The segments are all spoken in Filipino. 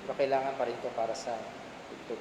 Pero kailangan pa rin ito para sa tugtog.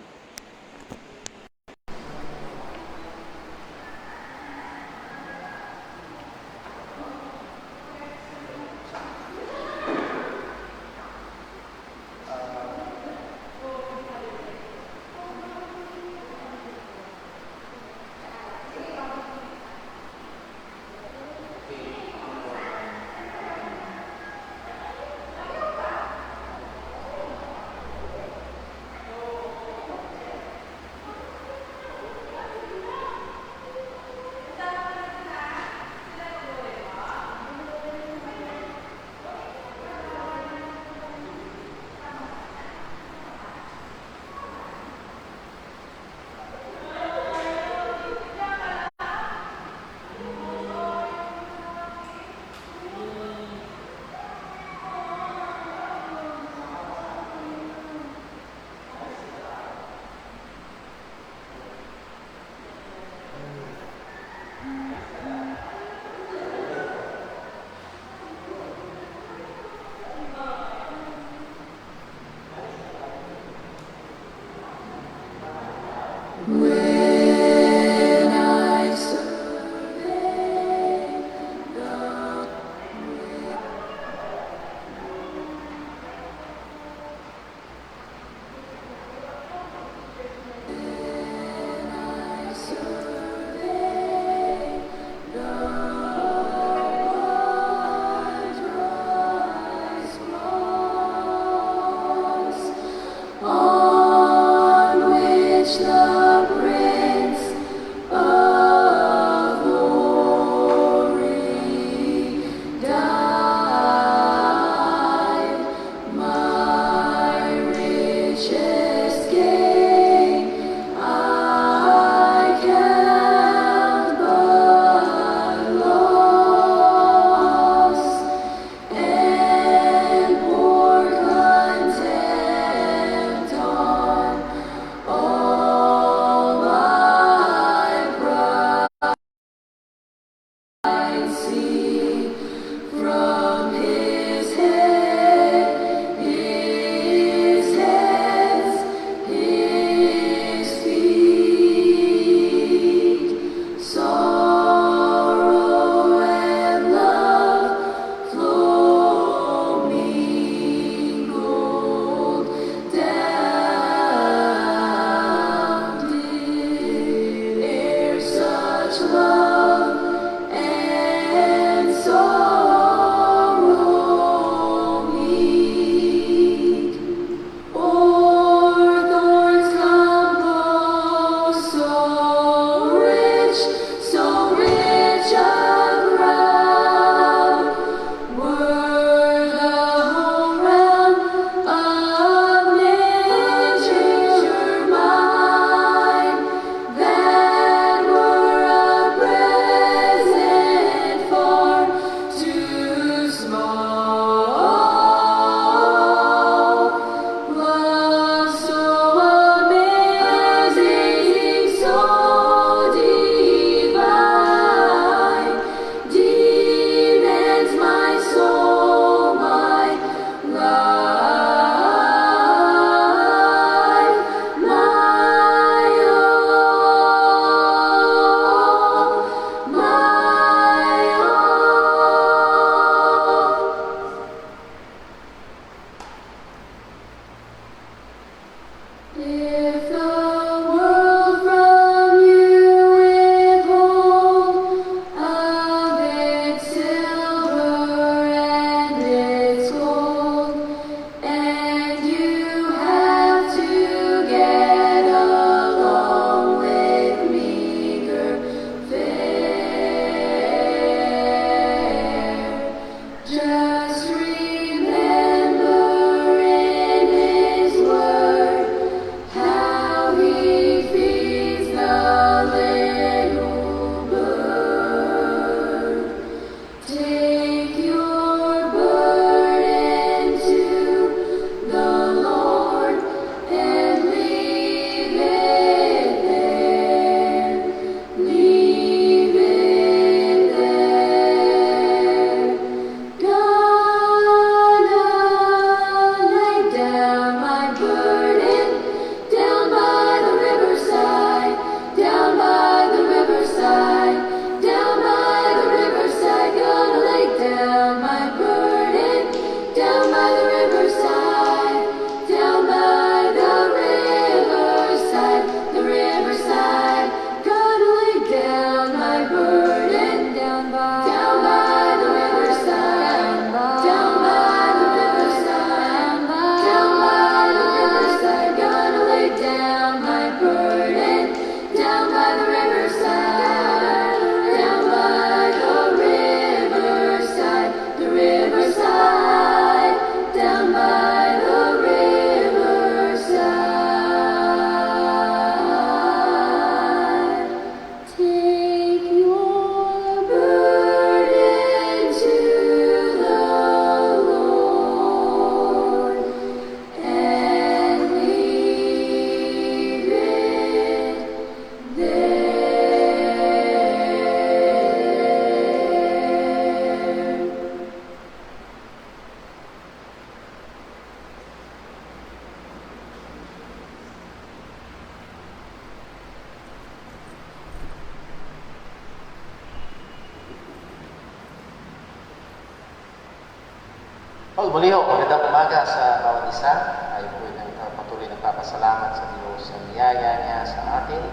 Well, muli ho, magandang umaga sa bawat isa. Tayo po ay patuloy nagpapasalamat sa Diyos sa niyaya niya sa atin.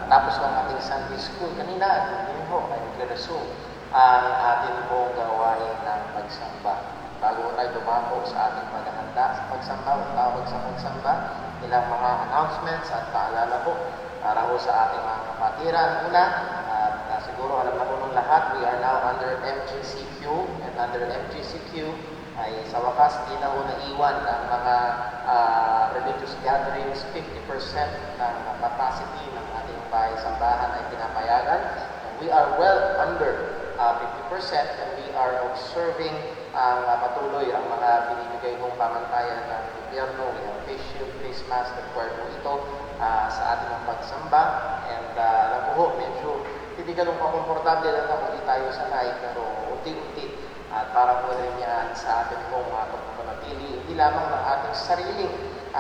Tapos ng ating Sunday School kanina, at yun ho, ay nagre-resume ang atin pong gawain ng pagsamba. Bago tayo dumako sa ating paghahanda sa pagsamba, o tawag sa pagsamba, ilang mga announcements at paalala po para ho sa ating mga kapatiran. Una, at siguro alam na po ng lahat, we are now under MGCQ, and under MGCQ ay sa wakas di na ho naiwan ang mga religious gatherings. 50% ng capacity ng ating bahay-sambahan ay pinapayagan. And we are well under 50%, and we are observing patuloy ang mga binibigay kong pamantayan ng gobyerno. We have face shield, face mask, required po ito sa ating pagsamba. And alam ko ho, medyo hindi ganun komportable lang na hindi tayo sanay, pero unti-unti at para po rin yan sa ating pong pagpapanatili, hindi lamang ng ating sariling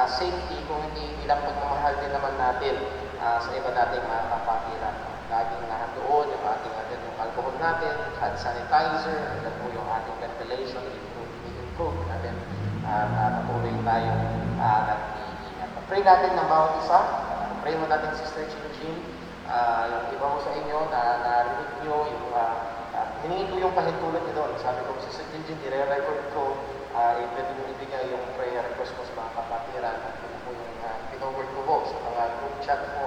safety, kung hindi ilang pagmamahal din naman natin sa iba nating mga kapatiran. Laging nahandoon yung ating yung alcohol natin, hand sanitizer, and po yung ating ventilation, improve natin, patuloy tayong nag-iingat. Pray natin ng bawat isa. Pray mo natin Sister Jean. Yung iba mo sa inyo na narinig nyo, yung hiningi ko yung pahintulot nyo doon. Sabi ko, Sister Jean, nire-record ko, pwede mo ibigay yung prayer request mo sa mga kapatiran. At yun po yung pinoword ko po sa mga group chat po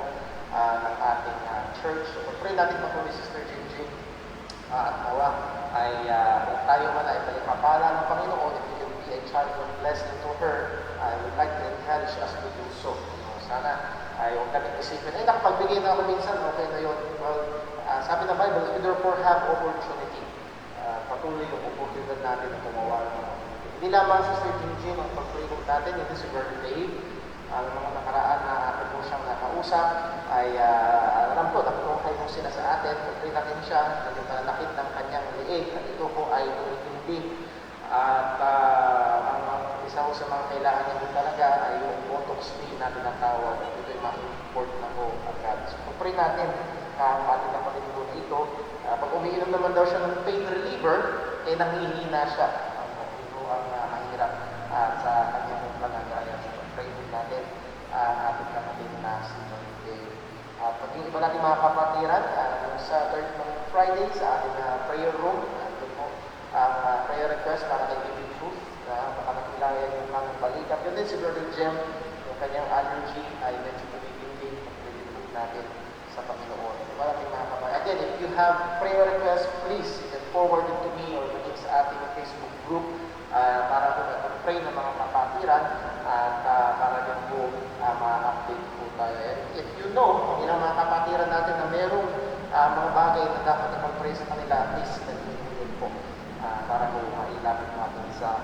ng ating church. So, pray natin patuloy Sister Jean. At nawa ay kung tayo man ay palipapala ng Panginoon, if you will be a child of blessing to her, I would like to encourage us to do so. Sana ay huwag natin isipin, nakapagbigay na ako minsan, okay na yun. Well, sabi ng Bible, we therefore have opportunity. Patuloy yung oportunidad natin na gumawa ng mga. Hindi lamang Sister Jean ang pag-pray natin, hindi si Brother Dave. Ang mga nakaraan na atin po siyang nakausap ay alam ko, nakatungkay mo sila sa atin. Pag-pray natin siya, naging pananakit ng kanyang liig. At ito po ay hindi. At ang isa ko sa mga kailangan niya talaga ay yung botox fee na tinatawag. Ito yung ma-import na po agad. So, pag-pray natin ang ating kapatid po na ito. Pag umiinom naman daw siya ng pain reliever, nanghihina siya. Ito ang mahirap sa kanyang panagaya. So, pag-pray natin ang ating kapatid na si Monday. Pag yung iba natin mga kapatiran, sa third Friday sa ating prayer room, ang prayer request para kay Baby Truth na baka nakilala yung mga balikat. Yun din si Brother Jem, yung kanyang allergy ay medyo pumipindi. Pag-pray natin sa Panginoon. Maraming mga kapatid. Again, if you have prayer requests, please, you can forward it to me or maging sa ating Facebook group para po mag-pray ng mga kapatiran at para din po ma-update po tayo. And if you know, kung ilang mga kapatiran natin na merong mga bagay na dapat na mag-pray sa kanila, please, nag-pray po. Para po mailapit natin sa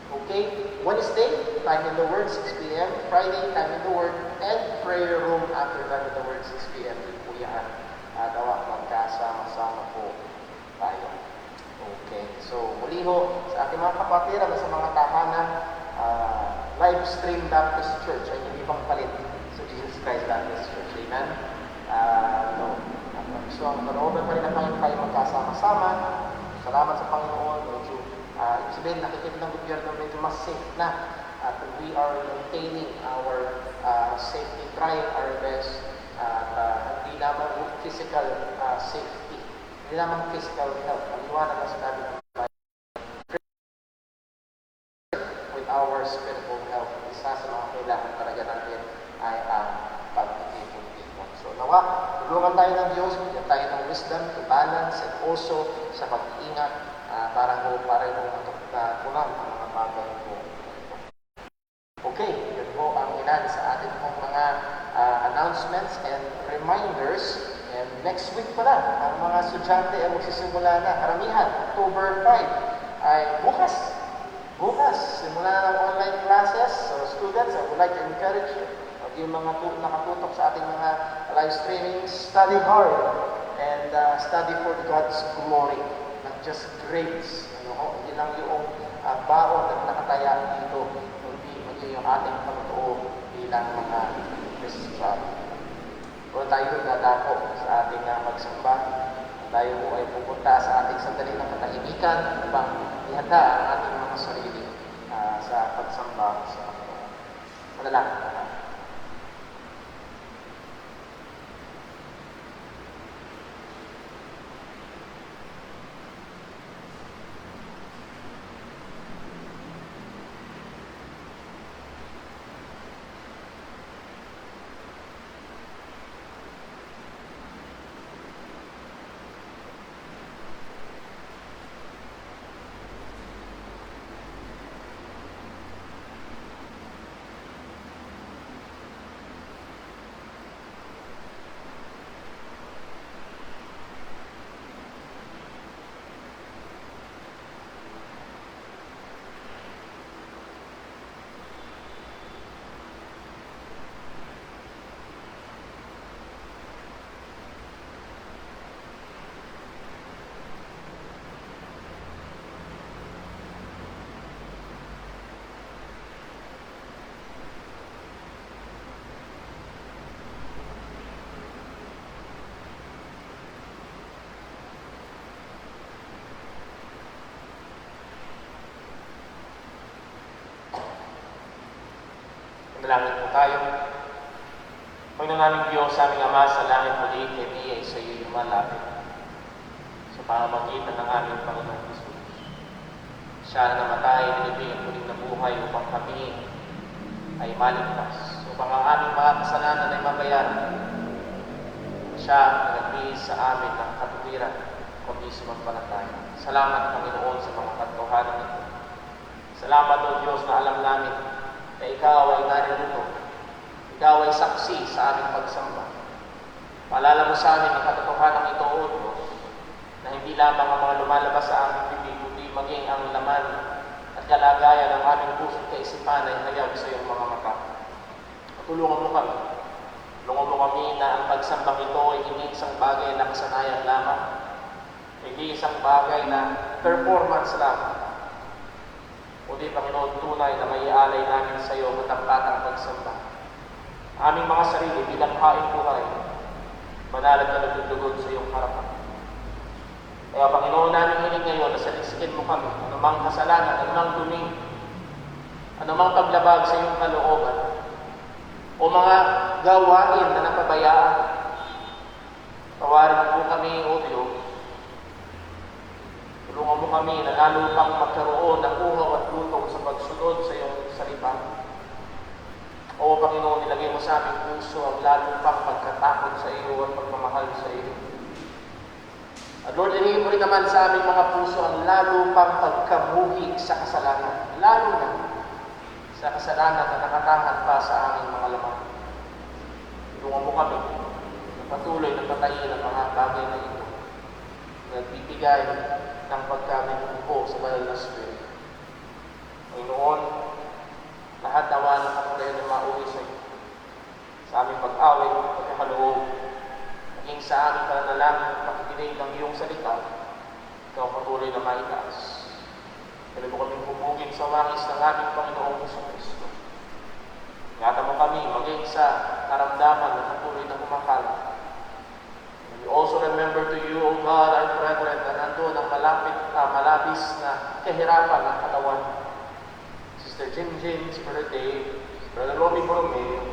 okay, Wednesday, time in the Word, 6 p.m. Friday, time in the Word, and prayer room after time in the Word, 6 p.m. Din po yan. Dawa magkasama-sama po tayo. Okay, so muli ho, sa ating mga kapatiran sa mga tahanan, live stream Baptist Church ay hindi pang palit sa Jesus Christ Baptist Church. Amen? So, ang panooban pa rin ang Panginoon tayo magkasama-sama. Salamat sa Panginoon. Medyo, ibig sabihin, nakikita ng gobyerno medyo mas safe na. At we are maintaining our safety, trying our best. Hindi naman physical safety. Hindi naman physical health. Maliwanag na sinabi ng Bible. With our spiritual health, isa sa mga kailangan talaga natin ay ang pag-ipon-ipon. So, nawa, tulungan tayo ng Diyos, bigyan tayo ng wisdom to balance and also sa pag-iingat para pareho natutunan ang mga bagay po. Okay, yun po ang ilan sa ating pong mga announcements and reminders. And next week pala, ang mga estudyante ay magsisimula na. Karamihan, October 5 ay bukas. Simula na ng online classes. So students, I would like to encourage you. Yung mga nakatutok sa ating mga live streaming, study hard and study for God's glory, not just grades. Hindi lang yung baon na nakataya dito, kundi maging yung ating pagtoo bilang mga Kristiyan. Kung tayo dadako sa ating pagsamba, tayo ay pupunta sa ating sandali ng katahimikan upang ihanda ang ating mga sarili sa pagsamba sa manalangin na natin. Manalangin po tayo. Panginoon naming Diyos, sa aming Ama sa langit, muli kami ay sa iyo lumalapit sa pamamagitan ng aming Panginoong Jesus. Siya na namatay, nilibing, muling nabuhay upang kami ay maligtas, upang ang aming mga kasalanan ay mabayaran. Siya ang nagbihis sa amin ng katuwiran, kundi sumampalataya. Salamat, Panginoon, sa mga katotohanan ito. Salamat, O Diyos, na alam namin na Ikaw ay naririto. Ikaw ay saksi sa aming pagsamba. Paalala mo sa amin ang katotohanan ito, O Diyos, na hindi lamang ang mga lumalabas sa aming bibig, kundi maging ang laman at kalagayan ng aming puso't kaisipan ay hayag sa iyong mga mata. Tulungan mo kami. Tulungan mo kami na ang pagsambang ito ay hindi isang bagay na kasanayan lamang, hindi isang bagay na performance lamang. Kundi, Panginoon, tunay na maialay namin sa iyo matangkatang pagsamba. Aming mga sarili bilang haing buhay, banal at nagdudugod sa iyong harapan. Kaya, Panginoon, namin hiling ngayon na saliksikin mo kami, anumang kasalanan, anumang dumi, anumang paglabag sa iyong kalooban, o mga gawain na napabayaan. Tawarin po kami, O Diyos. Tulungan mo kami na lalo pang magkaroon ng uhaw at lutong sa pagsunod sa iyong salita. O Panginoon, nilagay mo sa aming puso ang lalo pang pagkatakot sa iyo at pagmamahal sa iyo. At Lord, ilagay mo rin naman sa aming mga puso ang lalo pang pagkamuhi sa kasalanan. Lalo na sa kasalanan na nakatangan pa sa aming mga laman. Tulungan mo kami na patuloy na patayin ang mga bagay na ito. Nagbibigay ng pagkabinuho sa banal na Espiritu. Panginoon, lahat nawa ng kapatid na mauwi sa iyo. Sa aming pag-awit, pagkakaloob, maging sa aming pananalangin, pakikinig ng iyong salita, ikaw patuloy na maitaas. Kaya mo kaming bubugin sa wangis ng aming Panginoong Kristo. Ingatan mo kami maging sa karamdaman na patuloy na kumakalat. We also remember to you, O God, our brethren, na nandun ang malabis na kahirapan ng katawan. Sister Jim, si Brother Dave, si Brother Romy Borromeo,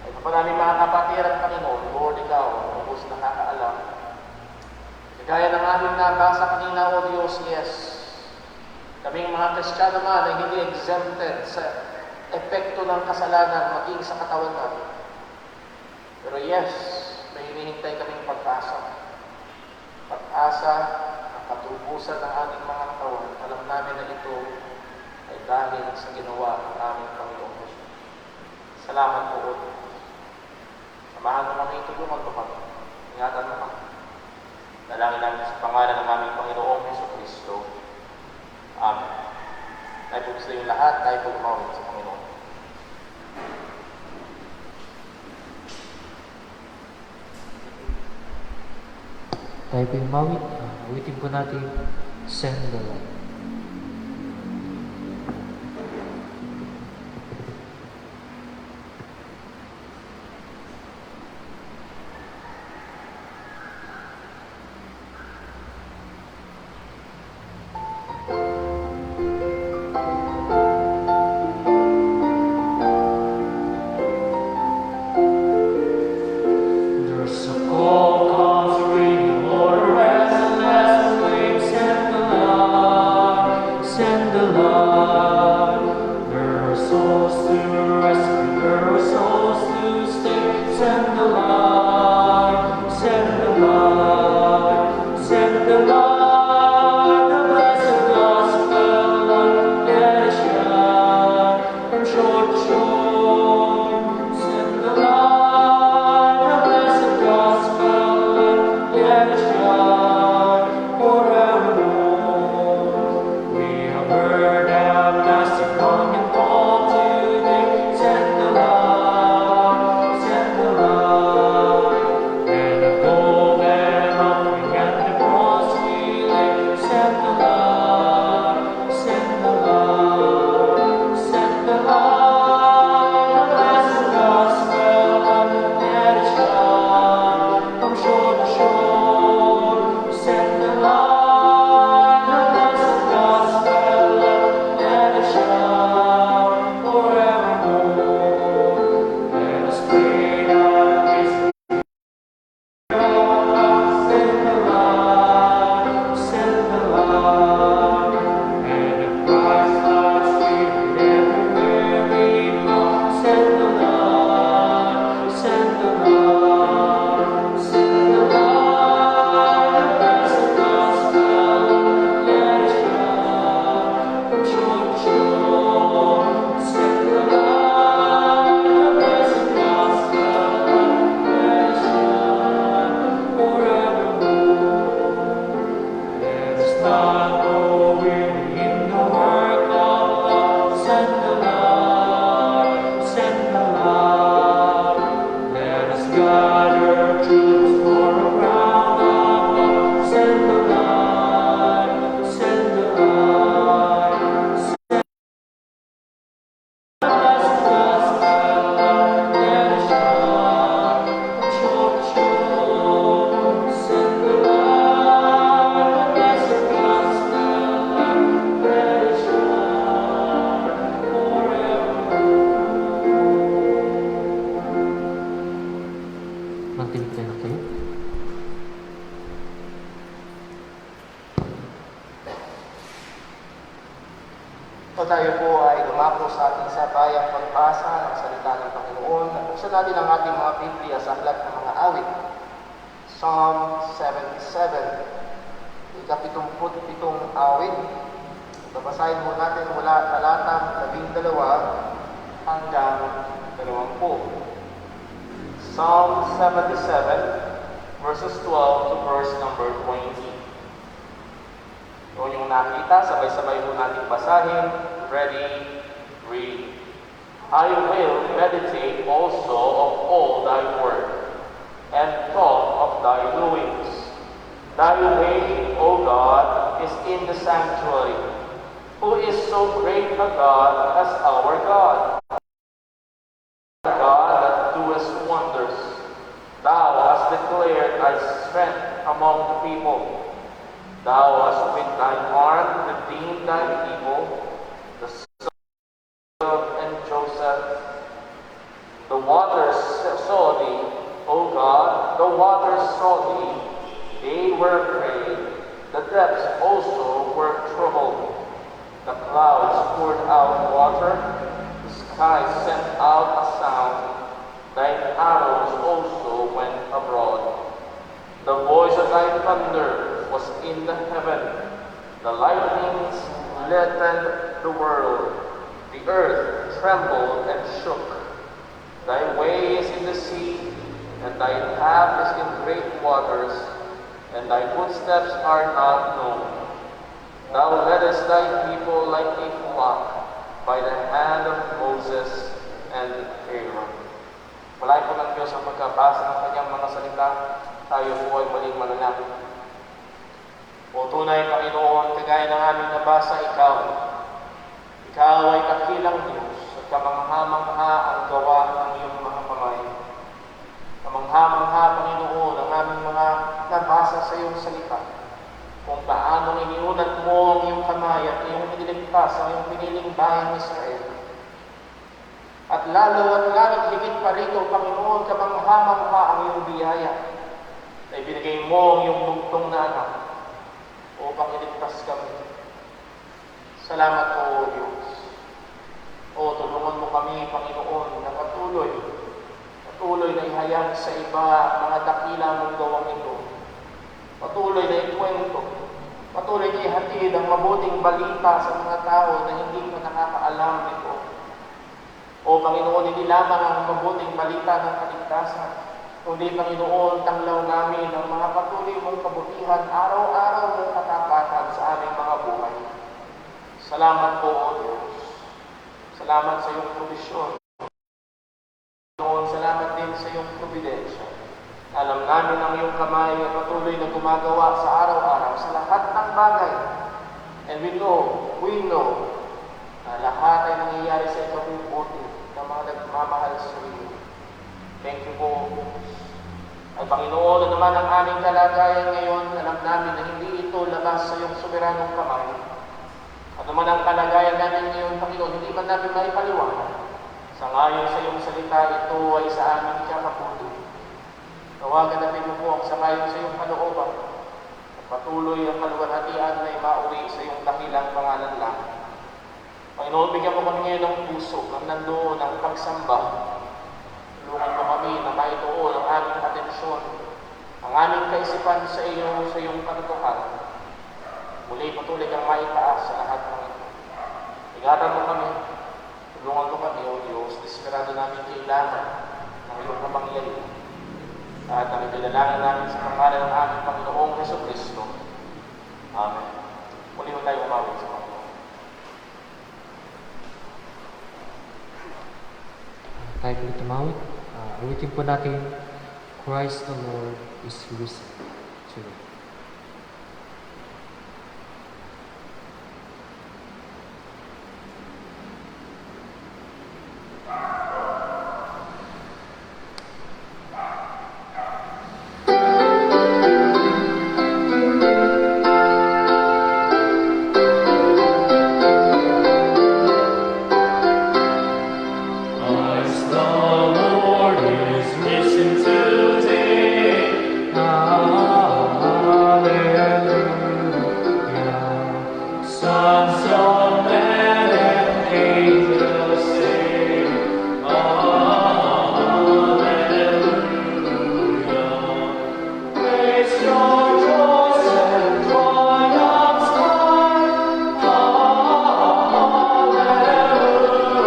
ay pa namin mga kapatid at Panginoon, Lord, ikaw, ang ubos nakakaalam. Kagaya ng aming nabasa kanina, O Diyos, yes, kaming mga Kristiyano man ay hindi exempted sa epekto ng kasalanan maging sa katawan namin. Pero yes, may hinihintay kaming pag-asa. Pag-asa ang katubusan ng aming mga katawan. Alam namin na ito ay dahil sa ginawa ng aming Panginoong Jesus. Salamat po, O Diyos. Samahan mo kami, tulungan mo kami. Ingatan mo kami. Dalangin namin sa pangalan ng aming Panginoong Jesucristo. Amen. Tayo po sa iyo lahat, tayo po lumawin sa Panginoon. Tayo po yung mawit. Awitin po natin, Send the Light. send the Lord. There are souls to rescue, there are souls to save. Send the Lord, send the Lord, send the Lord. The blessed gospel, Lord, let it shine from shore to shore. Send the Lord, the blessed gospel, Lord, let it shine forevermore. We have heard our Master come and call today. Send the Lord, send the Lord. And the golden offering at the cross we lay. Send the Lord, send the Lord, send the Lord. The blessed gospel, Lord, let it shine from shore to shore. Send the Lord, the blessed gospel, Lord, let it shine forevermore. Let us pray that this send the Lord, send the Lord, and the Christ our Spirit everywhere we go. Send the Lord, send the Lord, send the Lord, the blessed gospel, let it shine from shore to shore. Send the Lord, the blessed gospel, let it shine forevermore. Let us not grow weary in the work of love. Send the Lord, send the Lord. Let us gather troops for a round of love. Send the Lord, send the Lord. Send the blessed gospel, let it shine from shore to shore. Send the Lord, the blessed gospel, let it shine forevermore. Mantinig tayo kayo. So tayo po ay dumako sa ating sabayang pagbasa ng salita ng Panginoon. Buksan natin ang ating mga Biblia sa aklat ng mga awit. Psalm 77, ika-77 awit. Babasahin mo natin mula talatang 12 hanggang 20. Psalm 77, verses 12 to verse number 20. Kung yung nakita, sabay-sabay mo natin basahin. Ready, read. I will meditate also of all thy word, and talk of thy doings. Thy way, O God, is in the sanctuary. Who is so great a God as our God? A God that doeth wonders. Thou hast declared thy strength among the people. Thou hast with thine arm redeemed thy people, the sons and Joseph. The waters saw thee, O God, the waters saw thee. They were afraid. The depths also were troubled. The clouds poured out water. The sky sent out a sound. Thine arrows also went abroad. The voice of thy thunder was in the heaven. The lightnings lightened the world. The earth trembled and shook. Thy way is in the sea, and thy path is in great waters, and thy footsteps are not known. Thou leddest thy people like a flock by the hand of Moses and Aaron. Walay po ng Diyos ang pagkabasa ng kanyang mga salita. Tayo po ay maling manalangin. O tunay, Panginoon, kagaya ng aming nabasa, Ikaw ay kakilang Diyos at kamangha-mangha ang gawa ng iyong mga kamay. Kamangha-mangha, Panginoon, ang aming mga nabasa sa iyong salita. Kung paano iniunat mo ang iyong kamay at iyong iniligtas ang iyong piniling bayan ng Israel. At lalo higit pa rito, Panginoon, kamangha-mangha ang iyong biyaya na ibinigay mo ang iyong bugtong na anak upang iligtas kami. Salamat po, O Diyos. O, tulungan mo kami, Panginoon, na patuloy na ihayag sa iba mga dakila mong gawang ito. Patuloy na ikwento. Patuloy na ihatid ang mabuting balita sa mga tao na hindi pa nakakaalam nito. O Panginoon, hindi lamang ang mabuting balita ng kaligtasan, kundi Panginoon, tanglaw namin ang mga patuloy mong kabutihan, araw-araw mong katapatan sa aming mga buhay. Salamat po, O Diyos. Salamat sa iyong provisyon. Panginoon, salamat din sa iyong providensya. Alam namin ang iyong kamay ay patuloy na gumagawa sa araw-araw sa lahat ng bagay. And we know na lahat ay nangyayari sa ikabubuti ng mga nagmamahal sa iyo. Thank you po. At Panginoon, na naman ang aming kalagayan ngayon, alam namin na hindi ito labas sa iyong soberanong kamay. At naman ang kalagayan namin ngayon, Panginoon, hindi man namin maipaliwanag. Sa ngayon sa iyong salita, ito ay sa aming kakaputo. Tawagan natin mo po ang sangayon sa iyong kalooban. At patuloy ang kaluwalhatian na mauwi sa iyong dakilang pangalan lang. Panginoon, bigyan mo kami ngayon ng puso, ng nandoon, ng pagsamba. Tulungan mo kami na maituon ang aming atensyon, ang aming kaisipan sa iyong katotohanan. Muli patuloy kang maitaas sa lahat ng ito. Ingatan mo kami, tulungan mo kami, O Diyos, desperado namin kailangan ng iyong kapangyarihan. At ang ilalangin namin sa pangalan ng aming Panginoong Jesucristo. Amen. Muli mo tayo umawit sa Panginoon. Tayo po tumawit. Awitin po natin, Christ the Lord is risen today. Christ the Lord is risen today. Hallelujah. Sons of men and angels sing. Hallelujah. Praise your joys and triumphs high.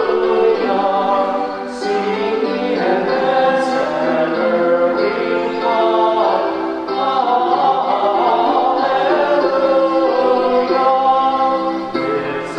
Hallelujah. Singing and entering God. Hallelujah. This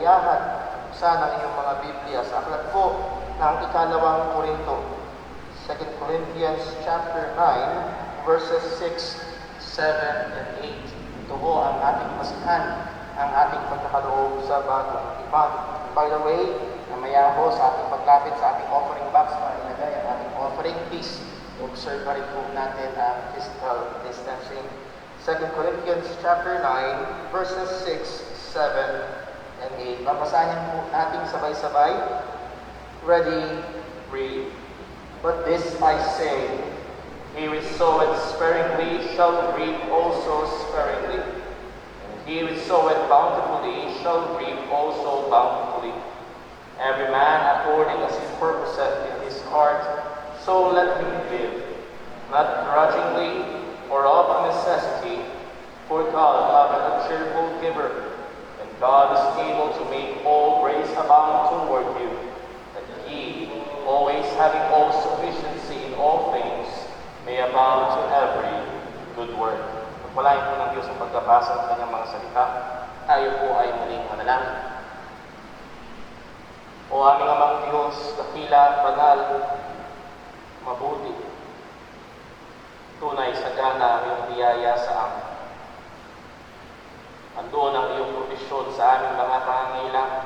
kaligayahan. Sana ang inyong mga Biblia sa aklat po ng ikalawang Korinto. 2 Corinthians chapter 9, verses 6, 7, and 8. Ito po ang ating basihan, ang ating pagkakaloob sa bagong tipan. By the way, namaya po sa ating paglapit sa ating offering box para ilagay ang ating offering, please observe pa rin po natin ang physical distancing. 2 Corinthians chapter 9, verses 6, 7, and 8. Babasahin po natin sabay-sabay. Ready, read. But this I say, he who soweth sparingly shall reap also sparingly, and he who soweth bountifully shall reap also bountifully. Every man according as he purposeth in his heart, so let him give, not grudgingly or of necessity, for God loveth a cheerful giver, and God is able to make all grace abound toward you, that ye, always having all sufficiency in all things, may abound to every good work. Pagpalain po ng Diyos ang pagkabasa ng kanyang mga salita. Tayo po ay muling manalangin. O aming amang Diyos, dakila, banal, mabuti, tunay sagana ang iyong biyaya sa amin. Andoon ang iyong provisyon sa aming mga pangangailangan.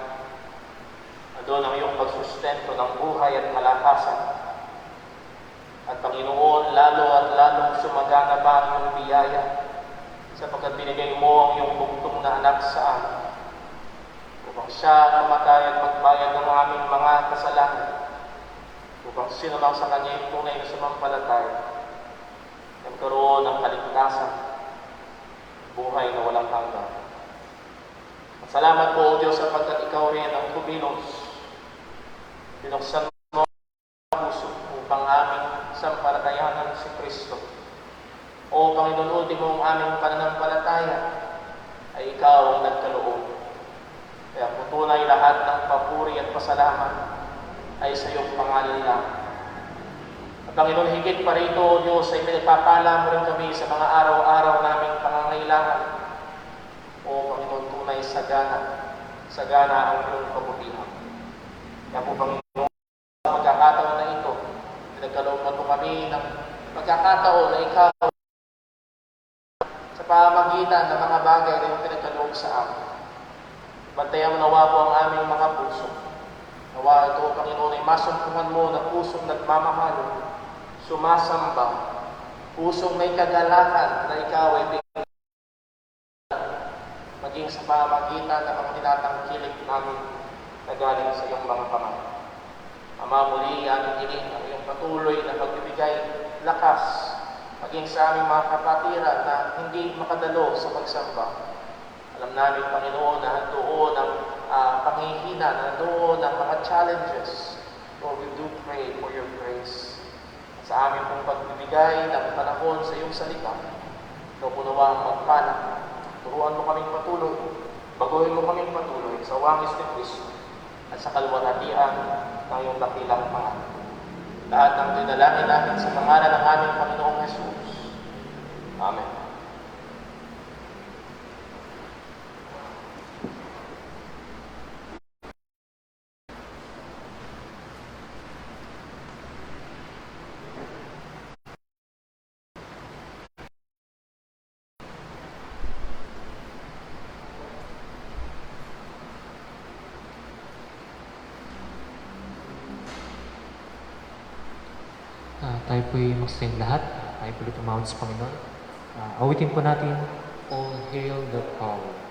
Andoon ang iyong pagsustento ng buhay at malakasan. At Panginoon, lalo at lalong sumagana pa ang iyong biyaya sapagkat binigay mo ang iyong bugtong na anak sa amin upang siya mamatay at magbayad ng aming mga kasalanan, upang sino lang sa Kanya yung tunay na sumampalataya, nagkaroon ng kaligtasan, buhay na walang hanggan. At salamat po, O Diyos, sapagkat Ikaw rin ang kumilos. Binuksan mo ang puso upang aming sampalatayanan si Kristo. O Panginoon, ultimo ang aming pananampalataya ay Ikaw ang nagkaloob. Kaya putunay lahat ng papuri at pasalamat ay sa iyong pangalan lang. At Panginoon, higit pa rito, O Diyos, ay pinagpapala mo rin kami sa mga araw-araw naming pangangailangan. O Panginoon, tunay sagana ang iyong kabutihan. Kaya po, Panginoon, sa pagkakataon na ito, pinagkaloob na po kami ng pagkakataon na Ikaw sa pamagitan ng mga bagay na iyong pinagkaloob sa amin. Bantayan mo nawa po ang aming mga puso. Nawa ito, Panginoon, ay masumpungan mo na pusong nagmamahal, sumasamba, pusong may kagalakan na Ikaw ay maging sa pamagitan ng mga tinatangkilik namin na galing sa iyong mga kamay. Ama, muli aming hiling ang iyong patuloy na pagbibigay lakas maging sa aming mga kapatiran na hindi makadalo sa pagsamba. Alam namin, Panginoon, na doon ang panghihina, na doon ang mga challenges. Lord, we do pray for your grace. At sa aming pong pagbibigay ng panahon sa iyong salita, ito po nawa ang magpala. Turuan mo kaming patuloy, baguhin mo kaming patuloy sa wangis ni Kristo at sa kaluwalhatian ng iyong dakilang pangalan. Lahat ng dinalangin namin sa pangalan ng aming Panginoong Jesus. Amen. Tayo po'y magsayin lahat. Tayo po'y tumawad sa Panginoon. Awitin po natin, All Hail the Power.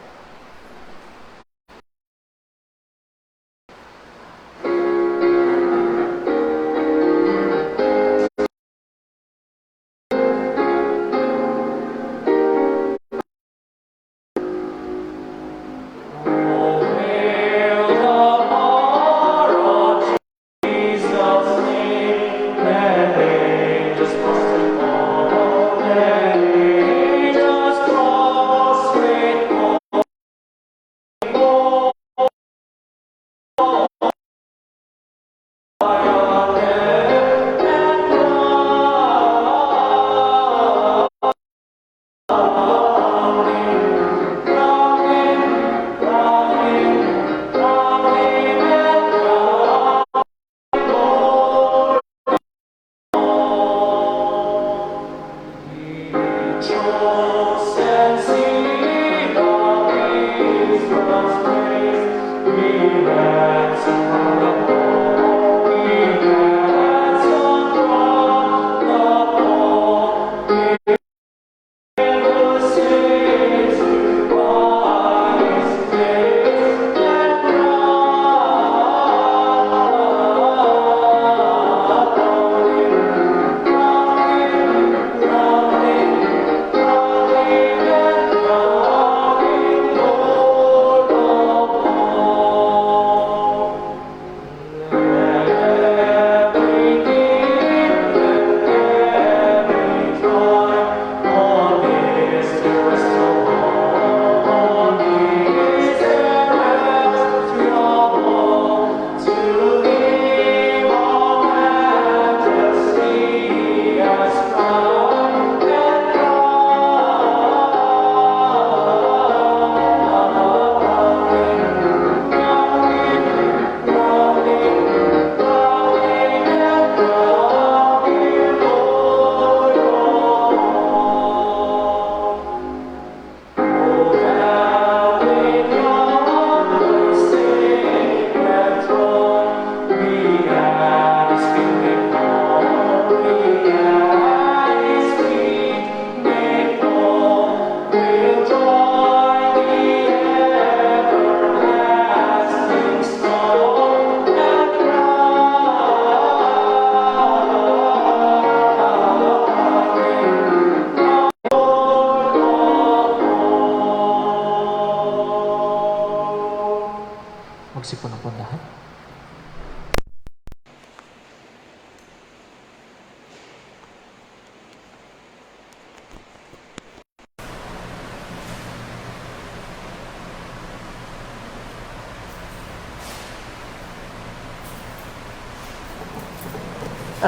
Magsipon na po lahat.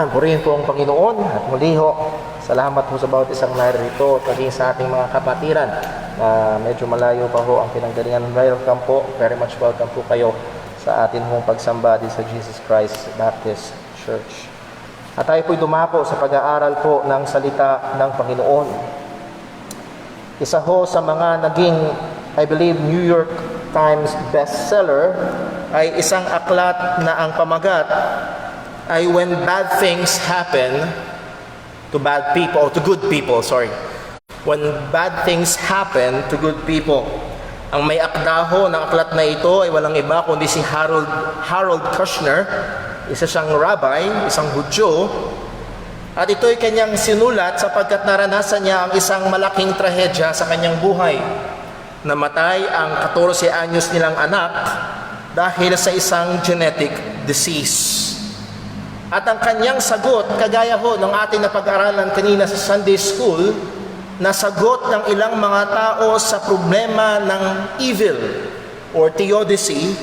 Purihin po ang Panginoon at muli ho, salamat po sa bawat isang narito at maging sa ating mga kapatiran na medyo malayo pa ho ang pinanggalingan. Welcome po, very much welcome po kayo sa atin hong pagsamba din sa Jesus Christ Baptist Church. At tayo po'y dumako sa pag-aaral po ng salita ng Panginoon. Isa ho sa mga naging, I believe, New York Times bestseller ay isang aklat na ang pamagat ay when bad things happen to bad people, or to good people, sorry. When bad things happen to good people. Ang may akdaho ng aklat na ito ay walang iba kundi si Harold Kushner, isa siyang rabbi, isang Hudyo, at ito ay kanyang sinulat sapagkat naranasan niya ang isang malaking trahedya sa kanyang buhay. Namatay ang 14 anyos nilang anak dahil sa isang genetic disease. At ang kanyang sagot, kagaya ho ng ating napag-aralan kanina sa Sunday School, na sagot ng ilang mga tao sa problema ng evil or theodicy.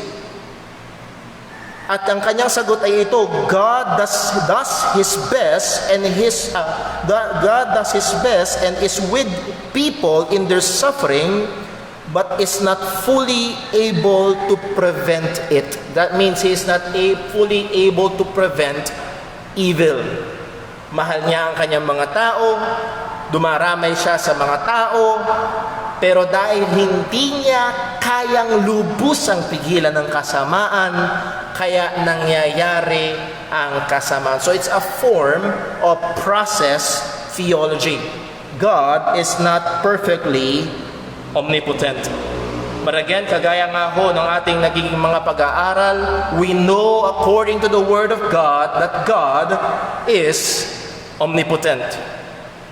At ang kanyang sagot ay ito, God does His best and God does His best and is with people in their suffering, but is not fully able to prevent it. That means He is not fully able to prevent evil. Mahal niya ang kanyang mga tao, dumaramay siya sa mga tao, pero dahil hindi niya kayang lubusang pigilan ng kasamaan, kaya nangyayari ang kasamaan. So it's a form of process theology. God is not perfectly omnipotent. But again, kagaya nga ho ng ating naging mga pag-aaral, we know according to the Word of God that God is omnipotent.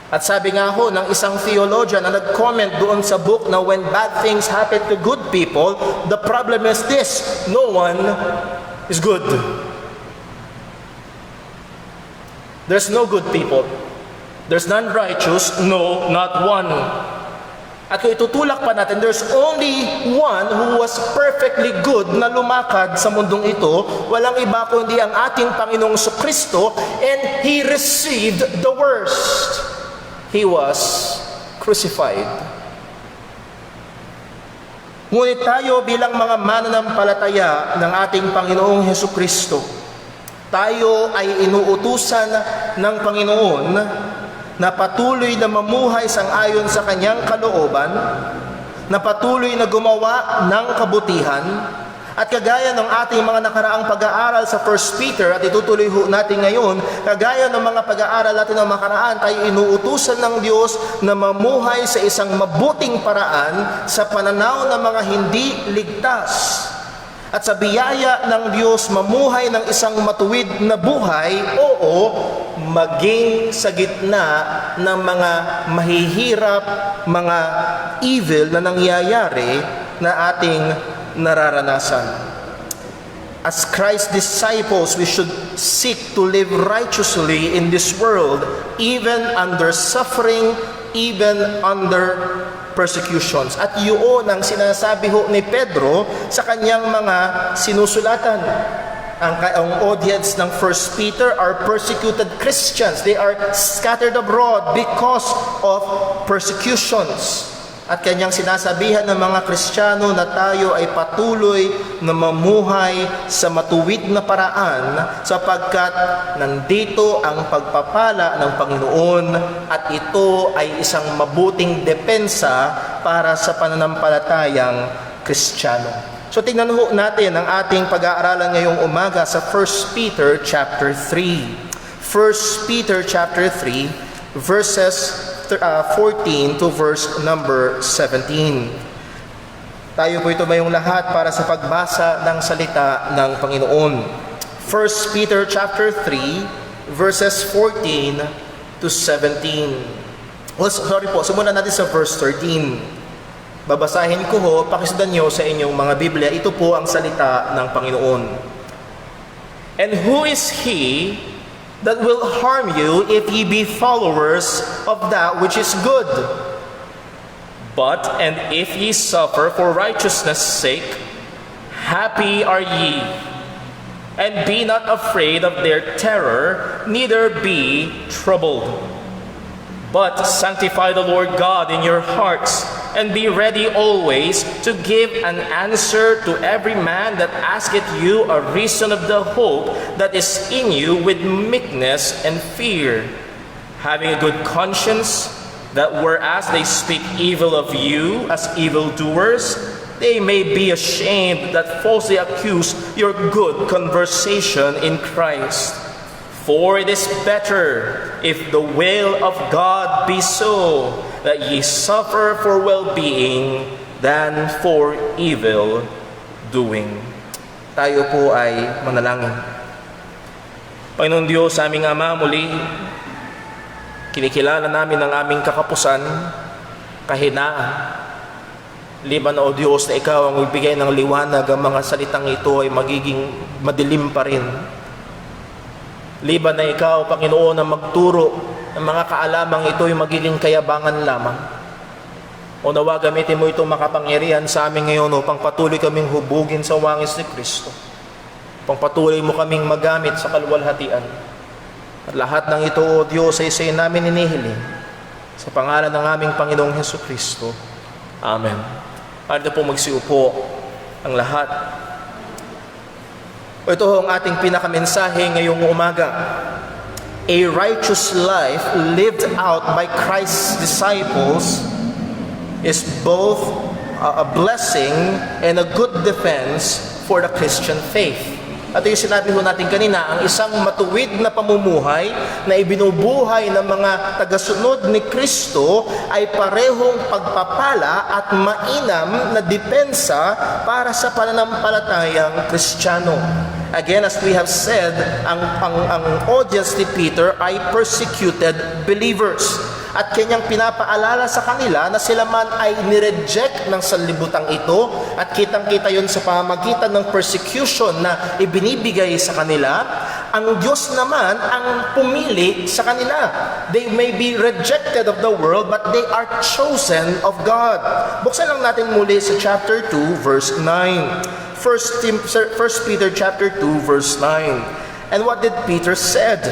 At sabi nga ho ng isang theologian na nag-comment doon sa book na when bad things happen to good people, the problem is this: no one is good. There's no good people. There's none righteous, no, not one. At kung itutulak pa natin, there's only one who was perfectly good na lumakad sa mundong ito. Walang iba kundi ang ating Panginoong Kristo, and He received the worst. He was crucified. Ngunit tayo bilang mga mananampalataya ng ating Panginoong Kristo, tayo ay inuutusan ng Panginoon na patuloy na mamuhay sang-ayon sa kanyang kalooban, na patuloy na gumawa ng kabutihan, at kagaya ng ating mga nakaraang pag-aaral sa 1 Peter, at itutuloy natin ngayon, kagaya ng mga pag-aaral natin ng makaraan, tayo inuutusan ng Diyos na mamuhay sa isang mabuting paraan sa pananaw ng mga hindi ligtas. At sa biyaya ng Diyos, mamuhay ng isang matuwid na buhay, oo, maging sa gitna ng mga mahihirap, mga evil na nangyayari na ating nararanasan. As Christ's disciples, we should seek to live righteously in this world, even under suffering, even under persecutions. At yun ang sinasabi ho ni Pedro sa kanyang mga sinusulatan. Ang audience ng 1 Peter are persecuted Christians. They are scattered abroad because of persecutions. At kanyang sinasabihan ng mga Kristiyano na tayo ay patuloy na mamuhay sa matuwid na paraan sapagkat nandito ang pagpapala ng Panginoon at ito ay isang mabuting depensa para sa pananampalatayang Kristiyano. So tingnan ho natin ang ating pag-aaralan ngayong umaga sa 1 Peter chapter 3. 1 Peter chapter 3 verses 14 to verse number 17. Tayo po ito mayong lahat para sa pagbasa ng salita ng Panginoon. 1 Peter chapter 3 verses 14 to 17. Simulan natin sa verse 13. Babasahin ko ho, pakisdan nyo sa inyong mga Biblia, ito po ang salita ng Panginoon. And who is he that will harm you if ye be followers of that which is good? But, and if ye suffer for righteousness' sake, happy are ye. And be not afraid of their terror, neither be troubled. But sanctify the Lord God in your hearts, and be ready always to give an answer to every man that asketh you a reason of the hope that is in you with meekness and fear, having a good conscience, that whereas they speak evil of you as evildoers, they may be ashamed that falsely accuse your good conversation in Christ. For it is better, if the will of God be so, that ye suffer for well-being than for evil doing. Tayo po ay manalangin. Panginoon Diyos, aming Ama, muli, kinikilala namin ang aming kakapusan, kahinaan. Liban o Diyos na Ikaw ang magbigay ng liwanag, ang mga salitang ito ay magiging madilim pa rin. Liban na Ikaw, Panginoon, ang magturo ng mga kaalamang ito ay magiging kayabangan lamang. O nawa gamitin mo itong makapangyarihan sa amin ngayon upang patuloy kaming hubugin sa wangis ni Kristo. Upang patuloy mo kaming magamit sa kaluwalhatian. At lahat ng ito, O Diyos, ay sa'yo namin inihiling. Sa pangalan ng aming Panginoong Hesukristo. Amen. Ano po magsiupo ang lahat. Ito ang ating pinakamensahe ngayong umaga. A righteous life lived out by Christ's disciples is both a blessing and a good defense for the Christian faith. At yung sinabi ho natin kanina, ang isang matuwid na pamumuhay na ibinubuhay ng mga tagasunod ni Kristo ay parehong pagpapala at mainam na depensa para sa pananampalatayang Kristiyano. Again, as we have said, ang audience ni Peter ay persecuted believers. At kanyang pinapaalala sa kanila na sila man ay nireject ng sanlibutang ito at kitang-kita yon sa pamamagitan ng persecution na ibinibigay sa kanila. Ang Diyos naman ang pumili sa kanila. They may be rejected of the world but they are chosen of God. Buksan lang natin muli sa chapter 2 verse 9. 1 Peter chapter 2 verse 9. And what did Peter said?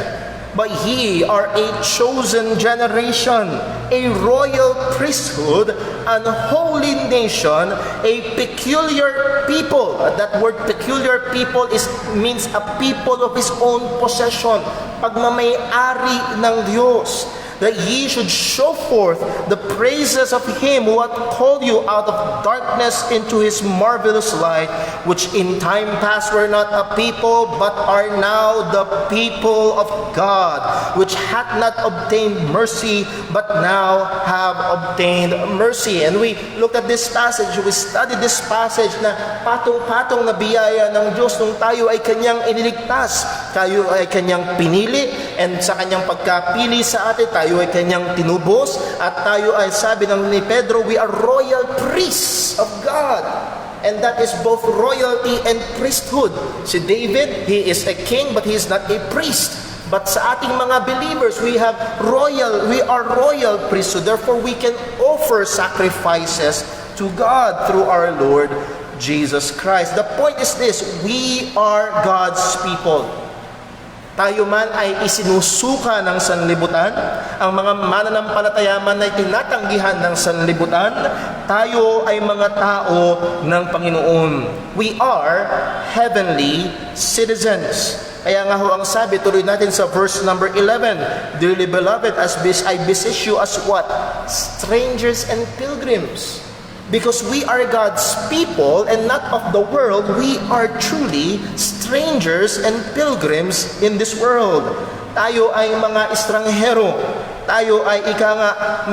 But ye are a chosen generation, a royal priesthood, an holy nation, a peculiar people. That word peculiar people means a people of His own possession. Pagmamay-ari ng Diyos. That ye should show forth the praises of Him who hath called you out of darkness into His marvelous light, which in time past were not a people, but are now the people of God, which hath not obtained mercy, but now have obtained mercy. And we looked at this passage, we studied this passage na patong-patong na biyaya ng Diyos nung tayo ay Kanyang iniligtas, tayo ay Kanyang pinili, and sa Kanyang pagkapili sa atin, tayo ay Kanyang tinubos, at tayo ay sabi ng ni Pedro, we are royal priests of God. And that is both royalty and priesthood. Si David, he is a king but he is not a priest. But sa ating mga believers, we are royal priesthood. Therefore, we can offer sacrifices to God through our Lord Jesus Christ. The point is this, we are God's people. Tayo man ay isinusuka ng sanlibutan, ang mga mananampalataya man ay tinatanggihan ng sanlibutan, tayo ay mga tao ng Panginoon. We are heavenly citizens. Kaya nga ho ang sabi, tuloy natin sa verse number 11, Dearly beloved, as I beseech you as what? Strangers and pilgrims. Because we are God's people and not of the world, we are truly strangers and pilgrims in this world. Tayo ay mga estranghero. Tayo ay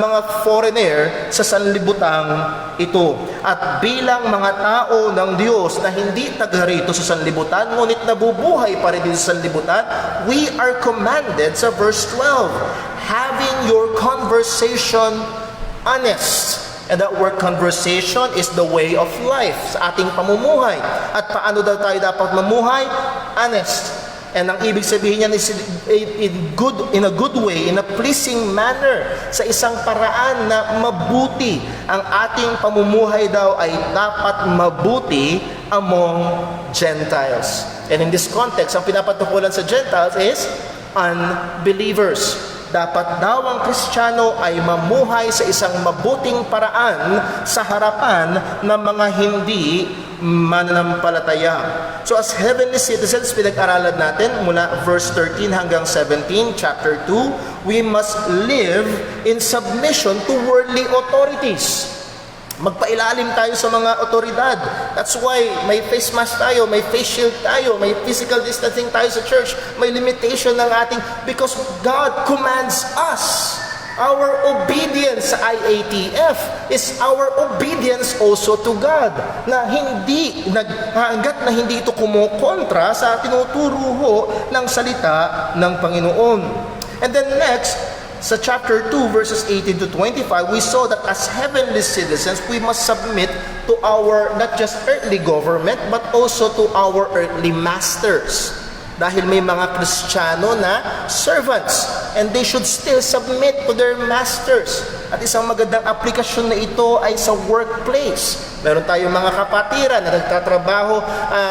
mga foreigner sa sanlibutang ito. At bilang mga tao ng Diyos na hindi taga rito sa sanlibutan, ngunit nabubuhay pa rin sa sanlibutan, we are commanded sa verse 12, having your conversation honest And that word conversation is the way of life sa ating pamumuhay. At paano daw tayo dapat mamuhay? Honest. And ang ibig sabihin niyan is in a good way, in a pleasing manner, sa isang paraan na mabuti. Ang ating pamumuhay daw ay dapat mabuti among Gentiles. And in this context, ang pinapatukulan sa Gentiles is unbelievers. Dapat daw ang Kristiyano ay mamuhay sa isang mabuting paraan sa harapan ng mga hindi mananampalataya. So as heavenly citizens, pinag-aralan natin mula verse 13 hanggang 17, chapter 2, we must live in submission to worldly authorities. Magpailalim tayo sa mga otoridad. That's why may face mask tayo, may face shield tayo, may physical distancing tayo sa church, may limitation ng ating, because God commands us. Our obedience sa IATF is our obedience also to God. Na hanggat na hindi ito kumukontra sa tinuturo ho ng salita ng Panginoon. And then next, sa chapter 2, verses 18 to 25, we saw that as heavenly citizens, we must submit to our, not just earthly government, but also to our earthly masters. Dahil may mga Kristiyano na servants, and they should still submit to their masters. At isang magandang aplikasyon na ito ay sa workplace. Meron tayong mga kapatiran na nagtatrabaho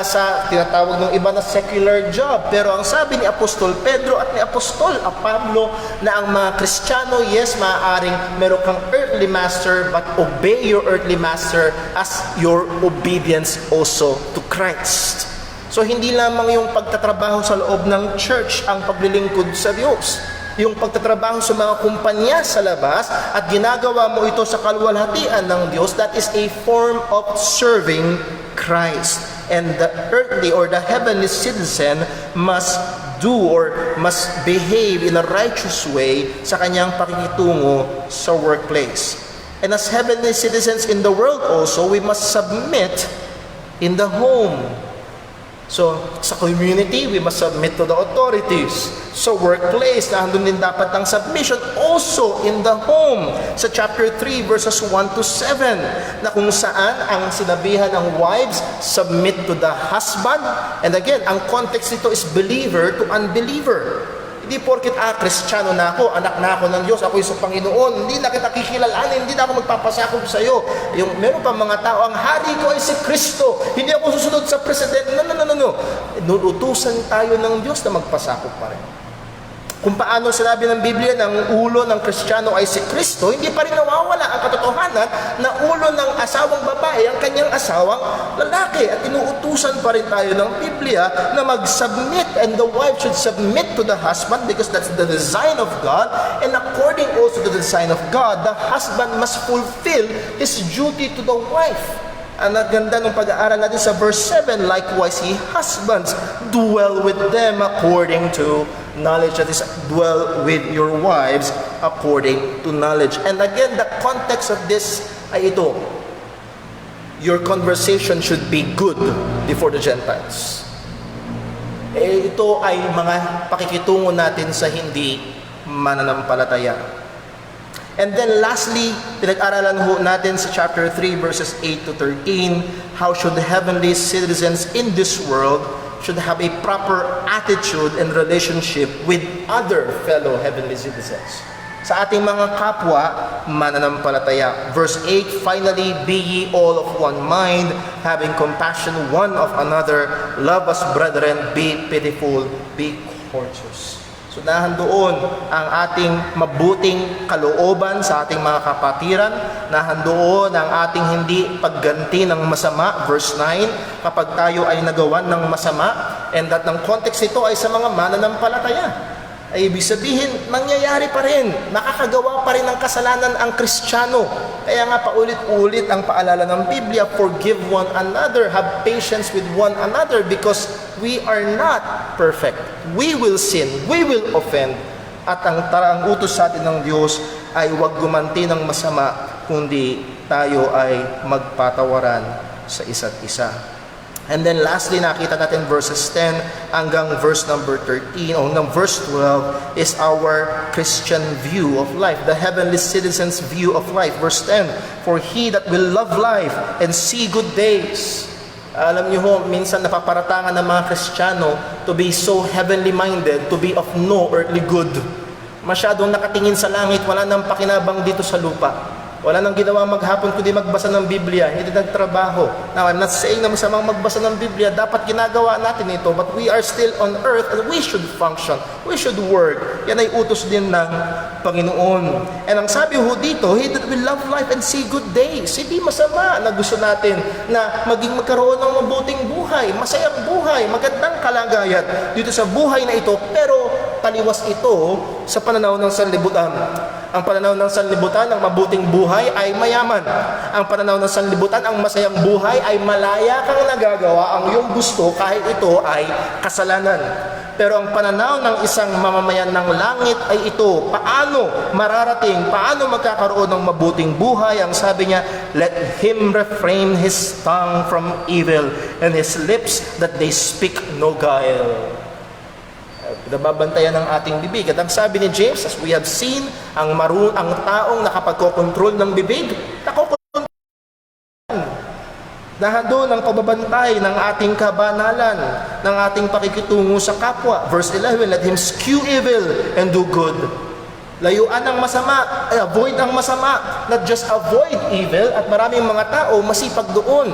sa tinatawag ng iba na secular job. Pero ang sabi ni Apostol Pedro at ni Apostol Pablo na ang mga Kristiyano, yes, maaaring meron kang earthly master, but obey your earthly master as your obedience also to Christ. So hindi lamang yung pagtatrabaho sa loob ng church ang paglilingkod sa Diyos. Yung pagtatrabaho sa mga kumpanya sa labas at ginagawa mo ito sa kaluwalhatian ng Diyos, that is a form of serving Christ. And the earthly or the heavenly citizen must do or must behave in a righteous way sa kanyang pakikitungo sa workplace. And as heavenly citizens in the world also, we must submit in the home. So, sa community, we must submit to the authorities. Sa workplace, nandun din dapat ang submission. Also, in the home, sa chapter 3, verses 1 to 7, na kung saan ang sinabihan ng wives, submit to the husband. And again, ang context nito is believer to unbeliever. Hindi porket, Kristiyano na ako, anak na ako ng Diyos, ako yung sa Panginoon, hindi na kita kikilalanin, hindi na ako magpapasakop sa iyo. Meron pa mga tao, ang hari ko ay si Kristo, hindi ako susunod sa presidente. No. Nuutusan tayo ng Diyos na magpasakop pa rin. Kung paano sinabi ng Biblia na ang ulo ng Kristiyano ay si Kristo, hindi pa rin nawawala ang katotohanan na ulo ng asawang babae ang kanyang asawang lalaki. At inuutusan pa rin tayo ng Biblia na mag-submit, and the wife should submit to the husband because that's the design of God. And according also to the design of God, the husband must fulfill his duty to the wife. Ang ganda ng pag-aaral natin sa verse 7, likewise, ye husbands, dwell with them according to knowledge. That is, dwell with your wives according to knowledge. And again, the context of this ay ito. Your conversation should be good before the Gentiles. Ito ay mga pakikitungo natin sa hindi mananampalataya. And then lastly, pinag-aralan ho natin sa chapter 3 verses 8 to 13, how should heavenly citizens in this world should have a proper attitude and relationship with other fellow heavenly citizens. Sa ating mga kapwa, mananampalataya. Verse 8, finally, be ye all of one mind, having compassion one of another, love as brethren, be pitiful, be courteous. So nahandoon ang ating mabuting kalooban sa ating mga kapatiran, nahandoon ang ating hindi pagganti ng masama, verse 9, kapag tayo ay nagawan ng masama, and that ng context nito ay sa mga mananampalataya. Ay ibig sabihin, mangyayari pa rin, nakakagawa pa rin ng kasalanan ang Kristiyano. Kaya nga paulit-ulit ang paalala ng Biblia, forgive one another, have patience with one another, because we are not perfect. We will sin, we will offend. At ang tarang utos sa atin ng Diyos ay huwag gumanti ng masama, kundi tayo ay magpatawaran sa isa't isa. And then lastly, nakita natin verses 10 hanggang verse number 13 o hanggang verse 12 is our Christian view of life, the heavenly citizens' view of life. Verse 10, for he that will love life and see good days. Alam niyo ho, minsan napaparatangan ng mga Kristiyano to be so heavenly minded, to be of no earthly good. Masyadong nakatingin sa langit, wala nang pakinabang dito sa lupa. Wala nang ginawa maghapon kundi magbasa ng Biblia, hindi nagtrabaho. Now, I'm not saying na masamang magbasa ng Biblia, dapat ginagawa natin ito, but we are still on earth and we should function, we should work. Yan ay utos din ng Panginoon. And ang sabi ho dito, he that will love life and see good days. Hindi masama na gusto natin na magkaroon ng mabuting buhay, masayang buhay, magandang kalagayan dito sa buhay na ito, pero taliwas ito sa pananaw ng sanlibutan. Ang pananaw ng sanlibutan, ang mabuting buhay ay mayaman. Ang pananaw ng sanlibutan, ang masayang buhay ay malaya kang nagagawa ang iyong gusto kahit ito ay kasalanan. Pero ang pananaw ng isang mamamayan ng langit ay ito, paano mararating, paano magkakaroon ng mabuting buhay? Ang sabi niya, let him refrain his tongue from evil and his lips that they speak no guile. Nababantayan ng ating bibig. At ang sabi ni James, as we have seen, ang taong nakapagkokontrol ng bibig, nakokontrol doon ang pagbabantay ng ating kabanalan, ng ating pakikitungo sa kapwa. Verse 11, let him eschew evil and do good. Layuan ang masama, avoid ang masama, not just avoid evil, at maraming mga tao masipag doon.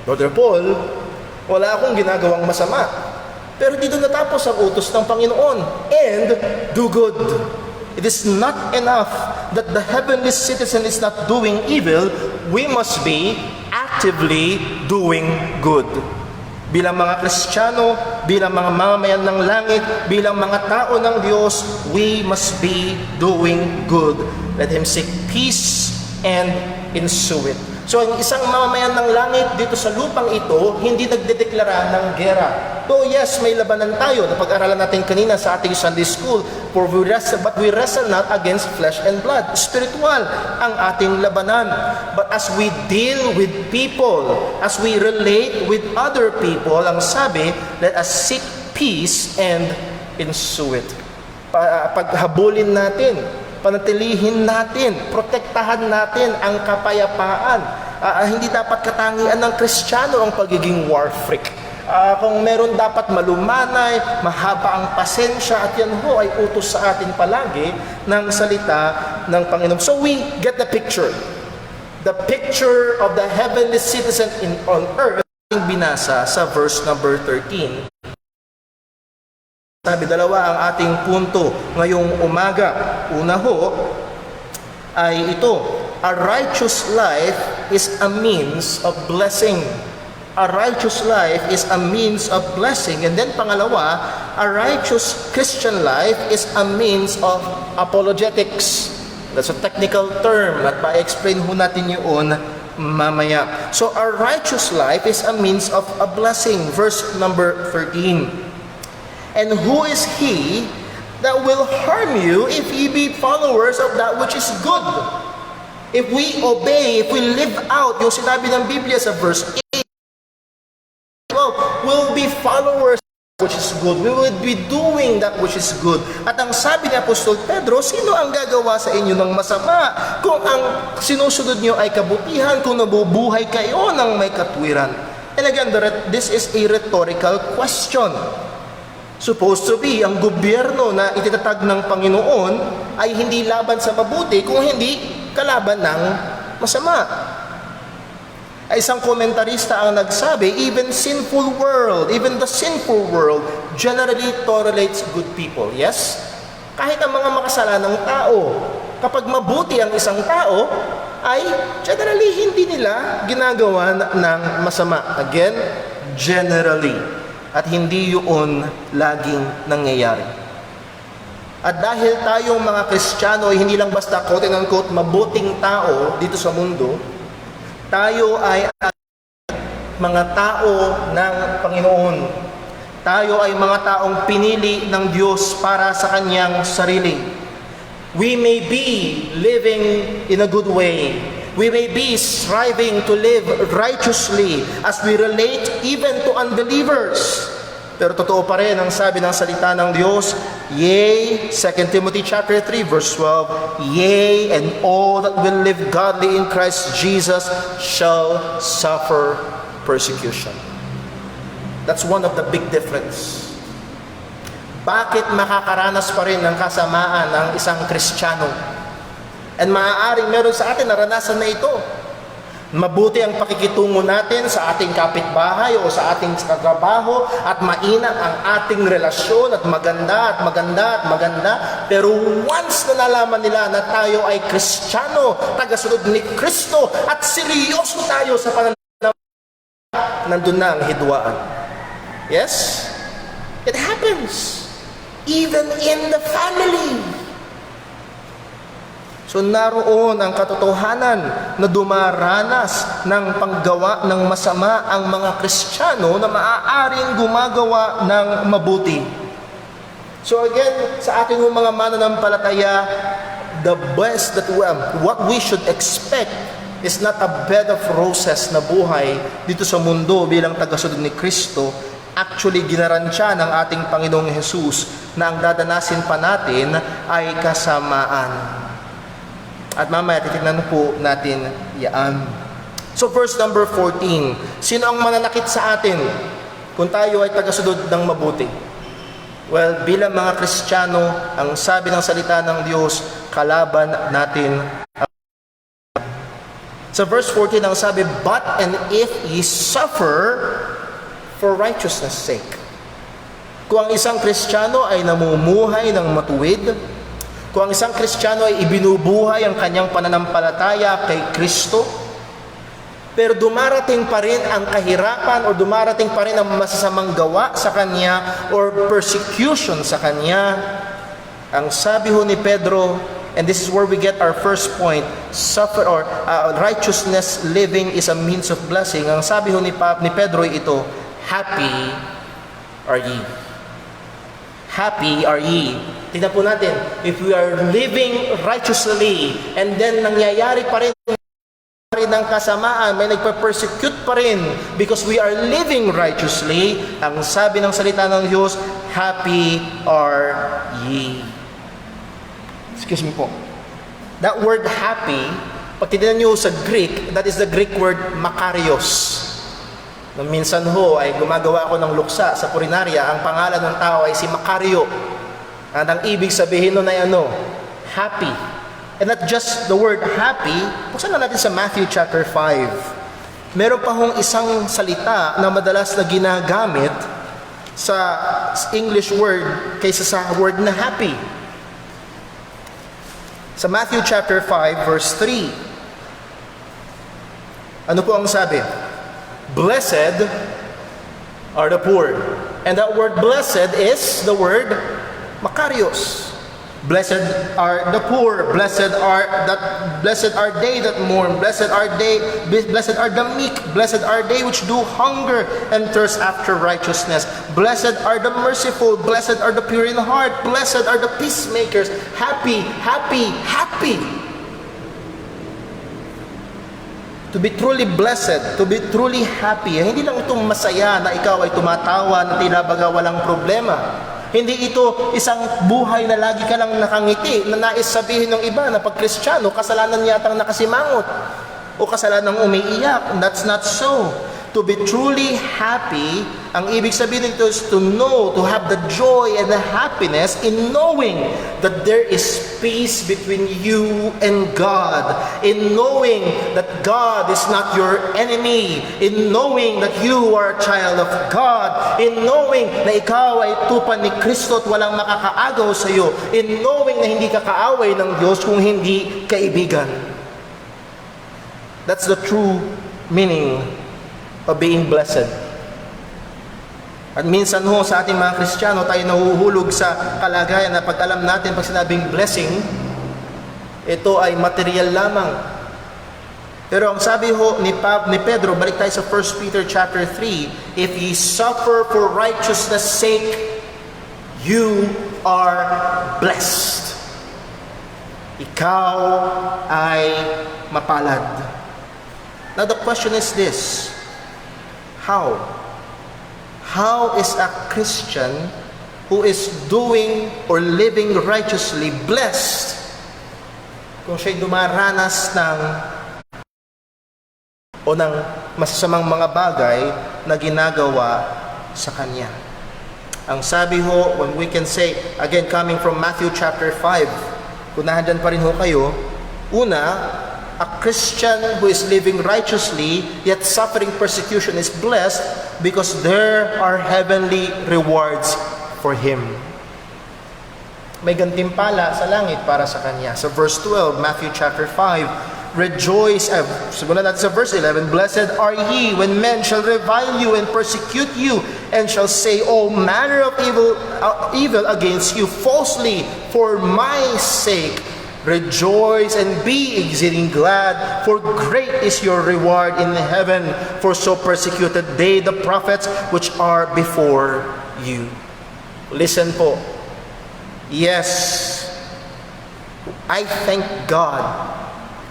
Brother Paul, wala akong ginagawang masama. Pero dito natapos ang utos ng Panginoon. And do good. It is not enough that the heavenly citizen is not doing evil. We must be actively doing good. Bilang mga Kristiyano, bilang mga mamamayan ng langit, bilang mga tao ng Diyos, we must be doing good. Let him seek peace and ensue it. So ang isang mamamayan ng langit dito sa lupang ito, hindi nagdedeklara ng gera. So yes, may labanan tayo. Napag-aralan natin kanina sa ating Sunday school, but we wrestle not against flesh and blood. Spiritual ang ating labanan. But as we deal with people, as we relate with other people, ang sabi, let us seek peace and ensue it. Paghabulin natin, panatilihin natin, protektahan natin ang kapayapaan. Hindi dapat katangian ng Kristiyano ang pagiging war freak. Kung meron dapat malumanay, mahaba ang pasensya, at yan ho ay utos sa atin palagi ng salita ng Panginoon. So we get the picture. The picture of the heavenly citizen on earth, binasa sa verse number 13. Sabi, dalawa ang ating punto ngayong umaga. Una ho ay ito, a righteous life is a means of blessing. A righteous life is a means of blessing. And then pangalawa, a righteous Christian life is a means of apologetics. That's a technical term at pa-explain ho natin yun mamaya. So a righteous life is a means of a blessing. Verse number 13. And who is he that will harm you if ye be followers of that which is good? If we obey, if we live out yung sinabi ng Biblia sa verse 8, well, we'll be followers of that which is good. We will be doing that which is good. At ang sabi ni Apostol Pedro, sino ang gagawa sa inyo ng masama kung ang sinusunod nyo ay kabutihan, kung nabubuhay kayo ng may katwiran? And again, this is a rhetorical question. Supposed to be, ang gobyerno na ititatag ng Panginoon ay hindi laban sa mabuti, kung hindi kalaban ng masama. Ay isang komentarista ang nagsabi, even the sinful world generally tolerates good people. Yes? Kahit ang mga makasalanang tao, kapag mabuti ang isang tao, ay generally hindi nila ginagawa ng masama. Again, generally. At hindi yun laging nangyayari. At dahil tayong mga Kristiyano ay hindi lang basta quote-unquote mabuting tao dito sa mundo, tayo ay mga tao ng Panginoon. Tayo ay mga taong pinili ng Diyos para sa Kanyang sarili. We may be living in a good way. We may be striving to live righteously as we relate even to unbelievers. Pero totoo pa rin ang sabi ng salita ng Diyos, yea, 2 Timothy chapter 3 verse 12, yea, and all that will live godly in Christ Jesus shall suffer persecution. That's one of the big difference. Bakit makakaranas pa rin ng kasamaan ng isang Kristiyano? And maaaring meron sa atin naranasan na ito. Mabuti ang pakikitungo natin sa ating kapitbahay o sa ating katrabaho at mainam ang ating relasyon at maganda at maganda at maganda. Pero once na nalaman nila na tayo ay Kristiyano, tagasunod ni Kristo at seryoso tayo sa pananampalataya, nandun na ang hidwaan. Yes? It happens. Even in the family. So naroon ang katotohanan na dumaranas ng paggawa ng masama ang mga Kristiyano na maaaring gumagawa ng mabuti. So again, sa ating mga mananampalataya, the best that what we should expect is not a bed of roses na buhay dito sa mundo bilang tagasunod ni Kristo. Actually, ginaransya ng ating Panginoong Jesus na ang dadanasin pa natin ay kasamaan. At mamaya titignan po natin yan. So verse number 14, sino ang mananakit sa atin kung tayo ay tagasunod ng mabuti? Well, bilang mga Kristiyano, ang sabi ng salita ng Diyos, kalaban natin. Sa verse 14, ang sabi, but and if ye suffer for righteousness' sake. Kung ang isang Kristiyano ay namumuhay ng matuwid, kung ang isang Kristiyano ay ibinubuhay ang kanyang pananampalataya kay Kristo, pero dumarating pa rin ang kahirapan o dumarating pa rin ang masasamang gawa sa kanya or persecution sa kanya, ang sabi ho ni Pedro, and this is where we get our first point, suffer or righteousness living is a means of blessing. Ang sabi ho ni Pedro ito, happy are ye. Happy are ye. Tingnan po natin, if we are living righteously and then nangyayari pa rin ng kasamaan, may nagpa-persecute pa rin because we are living righteously, ang sabi ng salita ng Diyos, happy are ye. Excuse me po. That word happy, pag tinignan nyo sa Greek, that is the Greek word makarios. Nung minsan ho ay gumagawa ako ng luksa sa purinarya, ang pangalan ng tao ay si Macario. At ang ibig sabihin nun ay ano? Happy. And not just the word happy, buksan na natin sa Matthew chapter 5. Meron pa hong isang salita na madalas na ginagamit sa English word kaysa sa word na happy. Sa Matthew chapter 5 verse 3. Ano po ang sabi? Blessed are the poor. And that word blessed is the word makarios. Blessed are the poor. Blessed are they that mourn. Blessed are the meek. Blessed are they which do hunger and thirst after righteousness. Blessed are the merciful. Blessed are the pure in heart. Blessed are the peacemakers. Happy, happy, happy. To be truly blessed, to be truly happy. Hindi lang ito masaya na ikaw ay tumatawa na tila baga walang problema. Hindi ito isang buhay na lagi ka lang nakangiti na nais sabihin ng iba na pag Kristiyano, kasalanan yatang nakasimangot o kasalanang umiiyak. That's not so. To be truly happy, ang ibig sabihin nito is to know, to have the joy and the happiness in knowing that there is peace between you and God. In knowing that God is not your enemy. In knowing that you are a child of God. In knowing na ikaw ay tupan ni Kristo at walang makakaagaw sa iyo. In knowing na hindi ka kaaway ng Diyos kung hindi kaibigan. That's the true meaning of being blessed. At minsan ho sa ating mga Kristiyano, tayo nahuhulog sa kalagayan na pag alam natin, pag sinabing blessing, ito ay material lamang. Pero ang sabi ho ni Pedro, balik tayo sa 1 Peter chapter 3, if ye suffer for righteousness' sake, you are blessed. Ikaw ay mapalad. Now the question is this: how? How is a Christian who is doing or living righteously blessed kung siya'y dumaranas ng masasamang mga bagay na ginagawa sa kanya? Ang sabi ho, when we can say, again coming from Matthew chapter 5, kung nahandyan pa rin ho kayo, una, a Christian who is living righteously yet suffering persecution is blessed because there are heavenly rewards for him. May gantimpala sa langit para sa kanya. Sa verse 12, Matthew chapter 5, rejoice, simulan natin sa verse 11, blessed are ye when men shall revile you and persecute you and shall say all manner of evil against you falsely for my sake. Rejoice and be exceeding glad, for great is your reward in heaven, for so persecuted they the prophets which are before you. Listen po. Yes, I thank God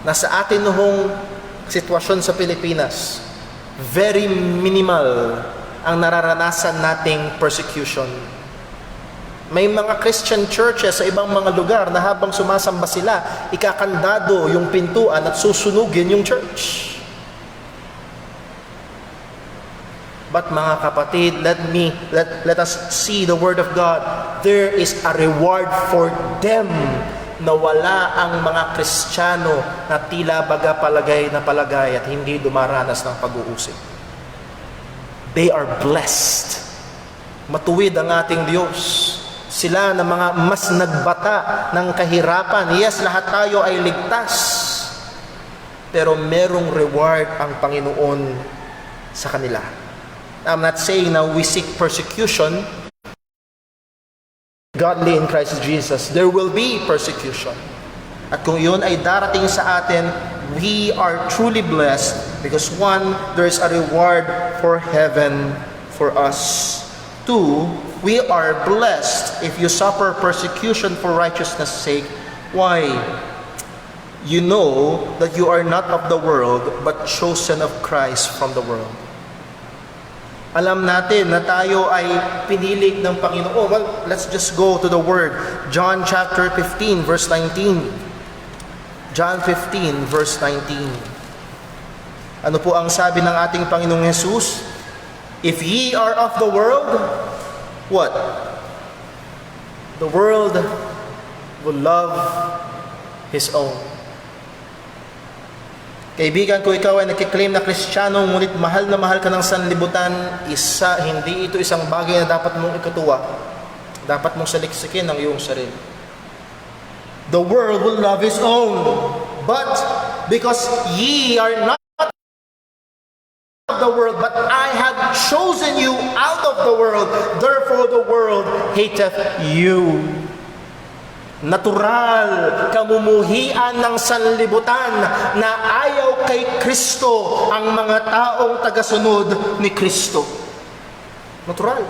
na sa atin noong sitwasyon sa Pilipinas, very minimal ang nararanasan nating persecution. May mga Christian churches sa ibang mga lugar na habang sumasamba sila, ikakandado yung pintuan at susunugin yung church. But mga kapatid, let us see the Word of God. There is a reward for them na wala ang mga Kristiyano na tila baga palagay na palagay at hindi dumaranas ng pag-uusig. They are blessed. Matuwid ang ating Diyos. Sila na mga mas nagbata ng kahirapan. Yes, lahat tayo ay ligtas. Pero merong reward ang Panginoon sa kanila. I'm not saying now we seek persecution. Godly in Christ Jesus, there will be persecution. At kung yun ay darating sa atin, we are truly blessed because one, there is a reward for heaven for us. Two, we are blessed if you suffer persecution for righteousness' sake. Why? You know that you are not of the world, but chosen of Christ from the world. Alam natin na tayo ay pinilig ng Panginoon. Well, let's just go to the Word. John chapter 15, verse 19. John 15, verse 19. Ano po ang sabi ng ating Panginoong Jesus? If ye are of the world, what? The world will love his own. Kaibigan ko, ikaw ay nagkiklaim na Kristiyano, ngunit mahal na mahal ka ng sanlibutan, hindi ito isang bagay na dapat mong ikatuwa. Dapat mong saliksikin ang iyong sarili. The world will love his own, but because ye are not of the world, but I have chosen you out of the world, therefore the world hateth you. Natural kamumuhian ng sanlibutan na ayaw kay Kristo ang mga taong tagasunod ni Kristo. Natural.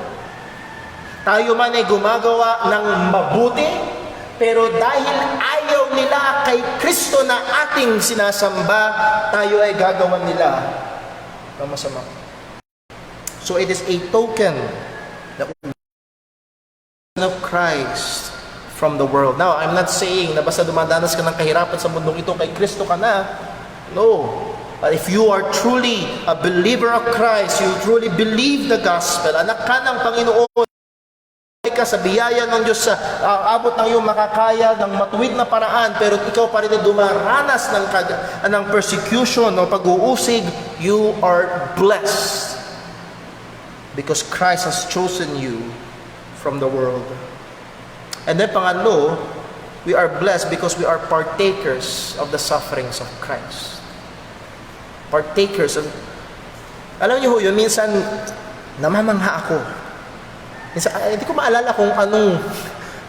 Tayo man ay gumagawa ng mabuti, pero dahil ayaw nila kay Kristo na ating sinasamba, tayo ay gagawan nila ng masama. So it is a token of Christ from the world. Now, I'm not saying na basta dumadanas ka ng kahirapan sa mundong ito, kay Kristo ka na. No. But if you are truly a believer of Christ, you truly believe the gospel, anak ka ng Panginoon, ka sa biyaya ng Diyos sa abot ng iyong makakaya ng matuwid na paraan, pero ikaw pa rin dumaranas ng persecution o pag-uusig, you are blessed because Christ has chosen you from the world. And then pangatlo, we are blessed because we are partakers of the sufferings of Christ. Partakers of... Alam niyo ho, yun minsan namamangha ako. Minsan, hindi ko maalala kung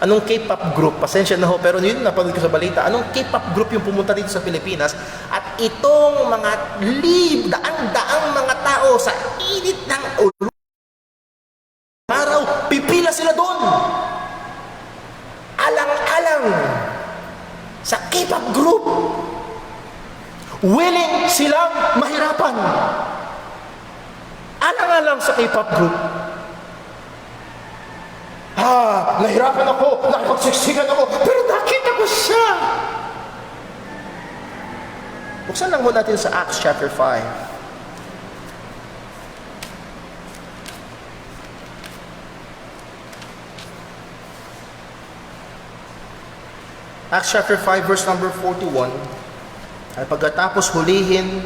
anong K-pop group, pasensya na ho, pero yun napanood ko sa balita, anong K-pop group yung pumunta dito sa Pilipinas, at itong mga daang mga tao sa init ng ulo, araw, pipila sila doon. Alang-alang sa K-pop group. Willing silang mahirapan. Alang-alang sa K-pop group. Nahirapan ako, nakipagsiksikan ako, pero nakita ko siya. Buksan lang mo natin sa Acts chapter 5. Acts chapter 5 verse number 41. Ay pagkatapos hulihin,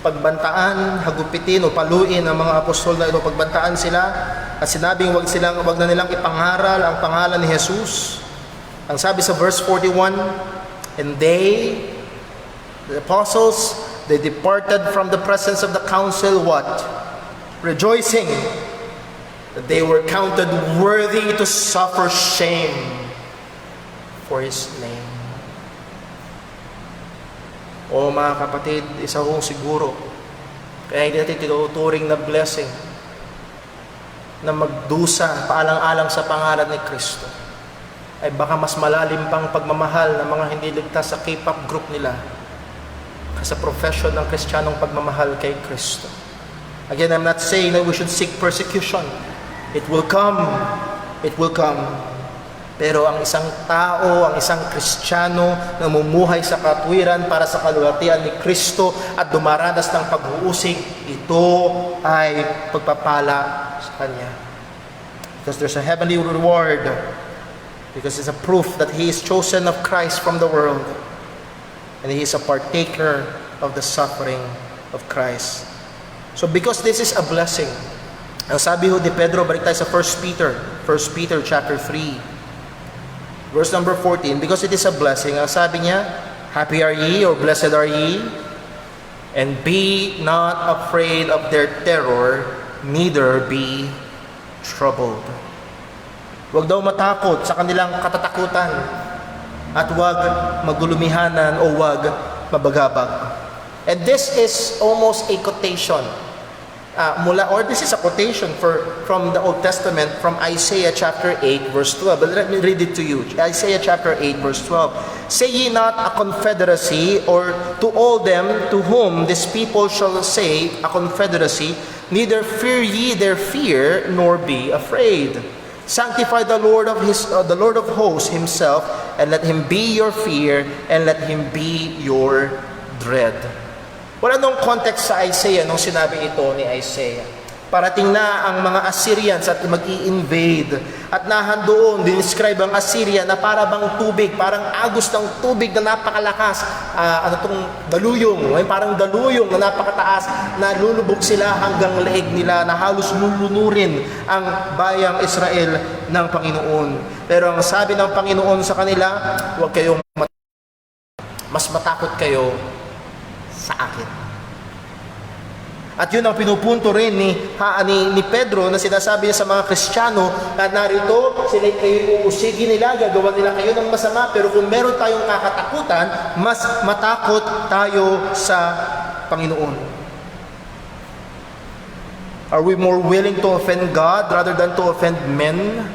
pagbantaan, hagupitin o paluin ang mga apostol na ito, pagbantaan sila at sinabing wag na nilang ipangaral ang pangalan ni Jesus. Ang sabi sa verse 41, and they, the apostles, they departed from the presence of the council, what? Rejoicing that they were counted worthy to suffer shame for His name. O mga kapatid, isa kong siguro, kaya hindi natin tinuturing na blessing na magdusa, paalang-alang sa pangalan ni Kristo, ay baka mas malalim pang pagmamahal ng mga hindi ligtas sa K-pop group nila sa profession ng Kristiyanong pagmamahal kay Kristo. Again, I'm not saying that we should seek persecution. It will come. It will come. Pero ang isang tao, ang isang Kristiyano na namumuhay sa katwiran para sa kaluwalhatian ni Kristo at dumaranas ng pag-uusig, ito ay pagpapala sa Kanya. Because there's a heavenly reward. Because it's a proof that He is chosen of Christ from the world. And He is a partaker of the suffering of Christ. So because this is a blessing, ang sabi ho ni Pedro, balik tayo sa 1 Peter chapter 3. Verse number 14, because it is a blessing, ang sabi niya, happy are ye, or blessed are ye, and be not afraid of their terror, neither be troubled. Huwag daw matakot sa kanilang katatakutan, at huwag magulumihanan o huwag mabagabag. And this is almost a quotation. This is a quotation from the Old Testament, from Isaiah chapter 8 verse 12. But let me read it to you. Isaiah chapter 8 verse 12. Say ye not a confederacy, or to all them to whom this people shall say a confederacy, neither fear ye their fear, nor be afraid. Sanctify the Lord of hosts Himself, and let Him be your fear, and let Him be your dread. Wala nung context sa Isaiah nung sinabi ito ni Isaiah. Parating na ang mga Assyrians at mag-i-invade. At nahandoon, dinescribe ang Assyria na para bang tubig, parang agos ng tubig na napakalakas. Daluyong, parang daluyong na napakataas, na lulubog sila hanggang leeg nila, na halos lulunurin ang bayang Israel ng Panginoon. Pero ang sabi ng Panginoon sa kanila, huwag kayong mas matakot kayo sa akin. At yun ang pinupunto rin ni Pedro na sinasabi niya sa mga Kristiyano na narito, sila kayo uusigin nila, gagawa nila kayo ng masama, pero kung meron tayong kakatakutan, mas matakot tayo sa Panginoon. Are we more willing to offend God rather than to offend men?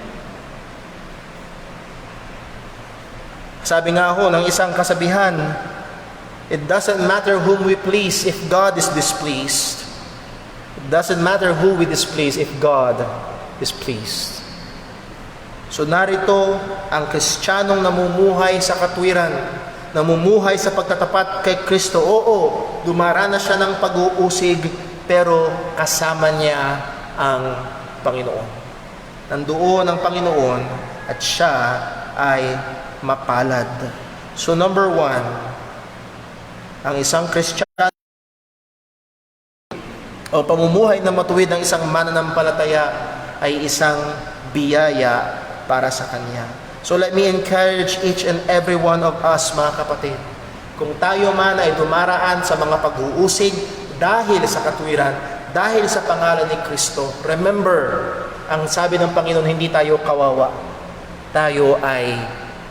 Sabi nga ho ng isang kasabihan, it doesn't matter whom we please if God is displeased. It doesn't matter who we displease if God is pleased. So narito ang Kristiyanong namumuhay sa katwiran, namumuhay sa pagtatapat kay Kristo. Oo, dumaranas siya ng pag-uusig, pero kasama niya ang Panginoon. Nandoon ang Panginoon at siya ay mapalad. So number 1, ang isang Kristiyano o pamumuhay na matuwid ng isang mananampalataya ay isang biyaya para sa kanya. So let me encourage each and every one of us, mga kapatid. Kung tayo man ay dumaraan sa mga pag-uusig dahil sa katwiran, dahil sa pangalan ni Kristo, remember, ang sabi ng Panginoon, hindi tayo kawawa. Tayo ay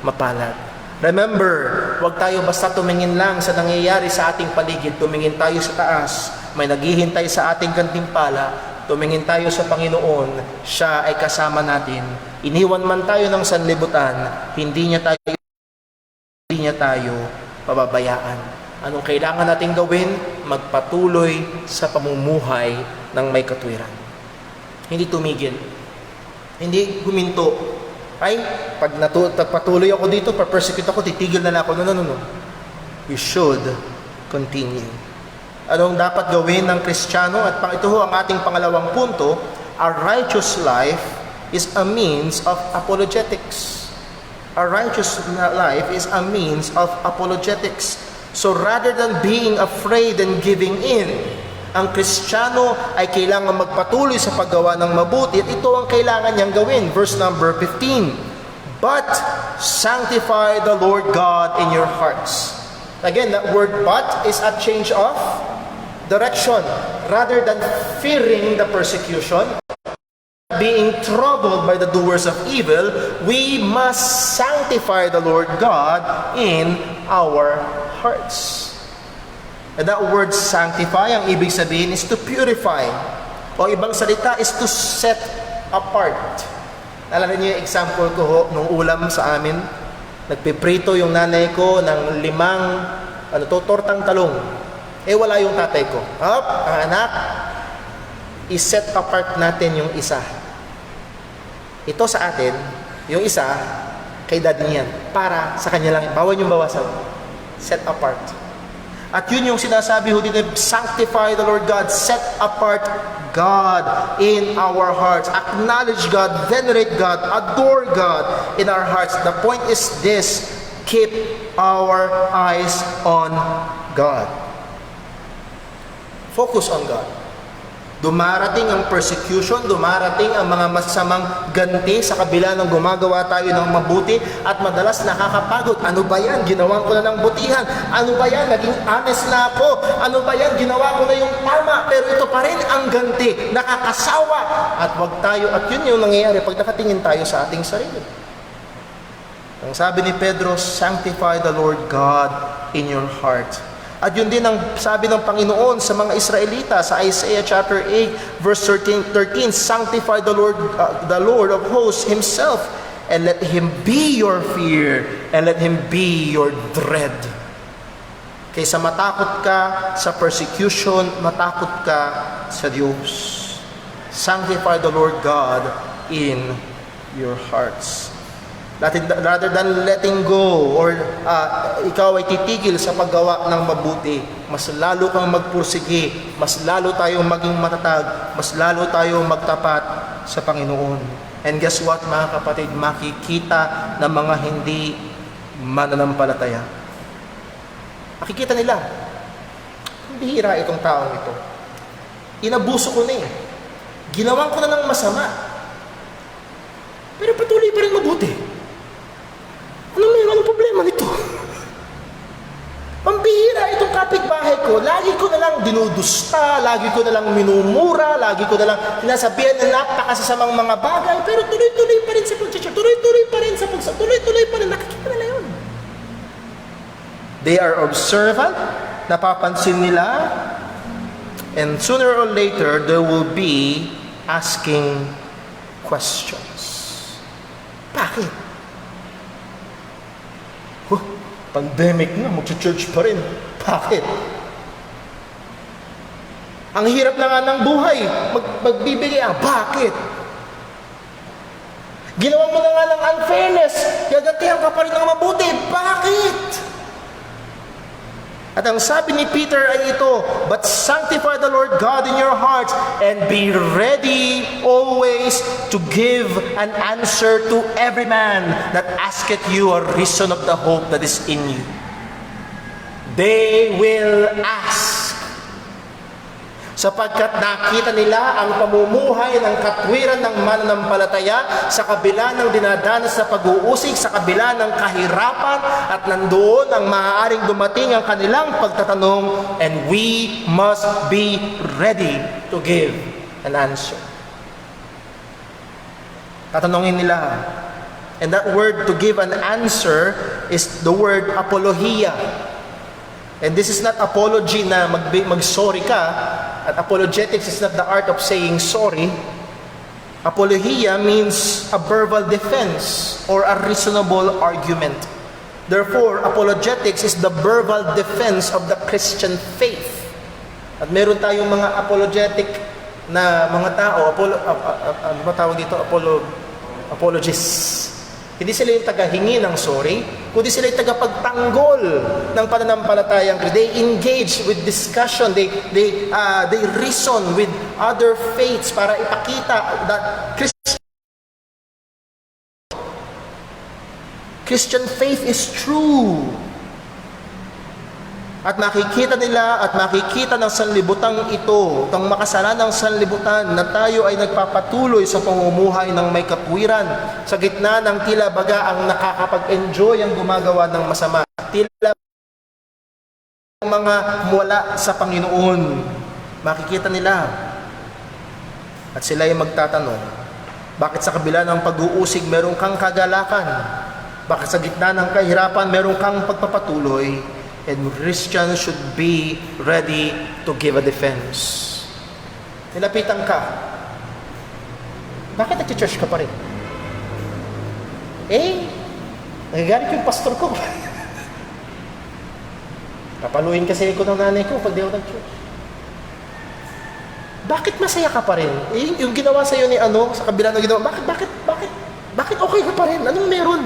mapalad. Remember, huwag tayo basta tumingin lang sa nangyayari sa ating paligid. Tumingin tayo sa taas. May naghihintay sa ating gantimpala. Tumingin tayo sa Panginoon. Siya ay kasama natin. Iniwan man tayo ng sanlibutan, hindi niya tayo pababayaan. Anong kailangan natin gawin? Magpatuloy sa pamumuhay ng may katwiran. Hindi tumigil. Hindi huminto. Ay, pag patuloy ako dito, persecute ako, titigil na lang ako. No. We should continue. Anong dapat gawin ng Kristiyano? At ito ho ang ating pangalawang punto, a righteous life is a means of apologetics. A righteous life is a means of apologetics. So rather than being afraid and giving in, ang Kristiyano ay kailangan magpatuloy sa paggawa ng mabuti at ito ang kailangan niyang gawin. Verse number 15, but sanctify the Lord God in your hearts. Again, that word but is a change of direction. Rather than fearing the persecution, being troubled by the doers of evil, we must sanctify the Lord God in our hearts. And that word sanctify, ang ibig sabihin is to purify. O ibang salita is to set apart. Naalala niyo yung example ko ho, nung ulam sa amin, nagpiprito yung nanay ko ng 5, tortang talong. Wala yung tatay ko. Anak, i-set apart natin yung isa. Ito sa atin, yung isa, kay daddy niyan. Para sa kanya lang, bawal yung bawasan. Set apart. At yun yung sinasabi ho dito, sanctify the Lord God, set apart God in our hearts. Acknowledge God, venerate God, adore God in our hearts. The point is this, keep our eyes on God. Focus on God. Dumarating ang persecution, dumarating ang mga masamang ganti sa kabila ng gumagawa tayo ng mabuti at madalas nakakapagod. Ano ba yan? Ginawan ko na ng butihan. Ano ba yan? Naging honest na ako. Ano ba yan? Ginawa ko na yung tama. Pero ito pa rin ang ganti. Nakakasawa. At wag tayo, at yun yung nangyayari pag nakatingin tayo sa ating sarili. Ang sabi ni Pedro, sanctify the Lord God in your heart. At yun din ang sabi ng Panginoon sa mga Israelita sa Isaiah chapter 8 verse 13, sanctify the Lord of hosts himself, and let him be your fear, and let him be your dread. Kaysa matakot ka sa persecution, matakot ka sa Diyos. Sanctify the Lord God in your hearts. Rather than letting go or ikaw ay titigil sa paggawa ng mabuti, mas lalo kang magpursige, mas lalo tayong maging matatag, mas lalo tayong magtapat sa Panginoon. And guess what, mga kapatid, makikita ng mga hindi mananampalataya. Makikita nila, bihira itong taong ito. Inabuso ko na eh. Ginawan ko na ng masama. Pero patuloy pa rin mabuti. Anong problema nito? Pambihira itong kapitbahay ko, lagi ko na lang dinudusta, lagi ko na lang minumura, lagi ko na lang sinasabihan na napakasasamang mga bagay, pero tuloy-tuloy pa rin sa pag-church, tuloy-tuloy pa rin sa pagsa, tuloy-tuloy pa rin, nakikita nila yun. They are observant, napapansin nila, and sooner or later, they will be asking questions. Bakit? Pandemic na, mag-church pa rin. Bakit? Ang hirap na nga ng buhay, magbibigay bakit? Ginawa mo na nga ng unfairness, gagantihan ka pa rin ng mabuti. Bakit? At ang sabi ni Peter ay ito, but sanctify the Lord God in your hearts and be ready always to give an answer to every man that asketh you a reason of the hope that is in you. They will ask. Sapagkat nakita nila ang pamumuhay ng katwiran ng mananampalataya sa kabila ng dinadanas na pag-uusig, sa kabila ng kahirapan, at nandoon ang maaaring dumating ang kanilang pagtatanong, and we must be ready to give an answer. Tatanungin nila. And that word to give an answer is the word apologia. And this is not apology na mag-sorry ka. At apologetics is not the art of saying sorry. Apologia means a verbal defense or a reasonable argument. Therefore, apologetics is the verbal defense of the Christian faith. At meron tayong mga apologetic na mga tao, ano ba tawag dito? Apologists. Hindi sila yung tagahingi ng sorry, kundi sila yung tagapagtanggol ng pananampalatayang Kristo. They engage with discussion, they reason with other faiths para ipakita that Christian faith is true. At makikita nila at makikita ng sanlibutang ito, itong makasalanang sanlibutan, na tayo ay nagpapatuloy sa pamumuhay ng may katwiran sa gitna ng tila baga ang nakakapag-enjoy ang gumagawa ng masama. Tila mga wala sa Panginoon. Makikita nila. At sila ay magtatanong, bakit sa kabila ng pag-uusig meron kang kagalakan? Bakit sa gitna ng kahirapan meron kang pagpapatuloy? And Christians should be ready to give a defense. Nilapitan ka. Bakit nag-church ka pa rin? Nagagalit yung pastor ko. Kapaluin kasi ako ng nanay ko pag di ako nag-church. Bakit masaya ka pa rin? Yung ginawa sa'yo ni sa kabila ng ginawa, bakit okay ka pa rin? Anong meron?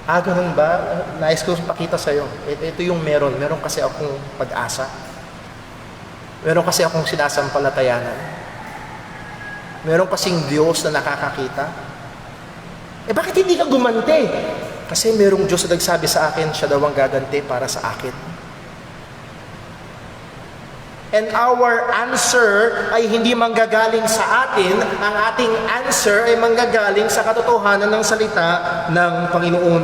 Ganun ba? Nais ko pakita sa'yo. Ito yung meron. Meron kasi akong pag-asa. Meron kasi akong sinasampalatayanan. Meron kasing Diyos na nakakakita. Bakit hindi ka gumante? Kasi merong Diyos na nagsabi sa akin, siya daw ang gaganti para sa akin. And our answer ay hindi manggagaling sa atin, ang ating answer ay manggagaling sa katotohanan ng salita ng Panginoon.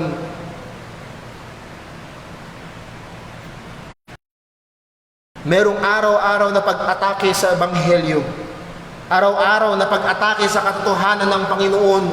Merong araw-araw na pag-atake sa Ebanghelyo. Araw-araw na pag-atake sa katotohanan ng Panginoon.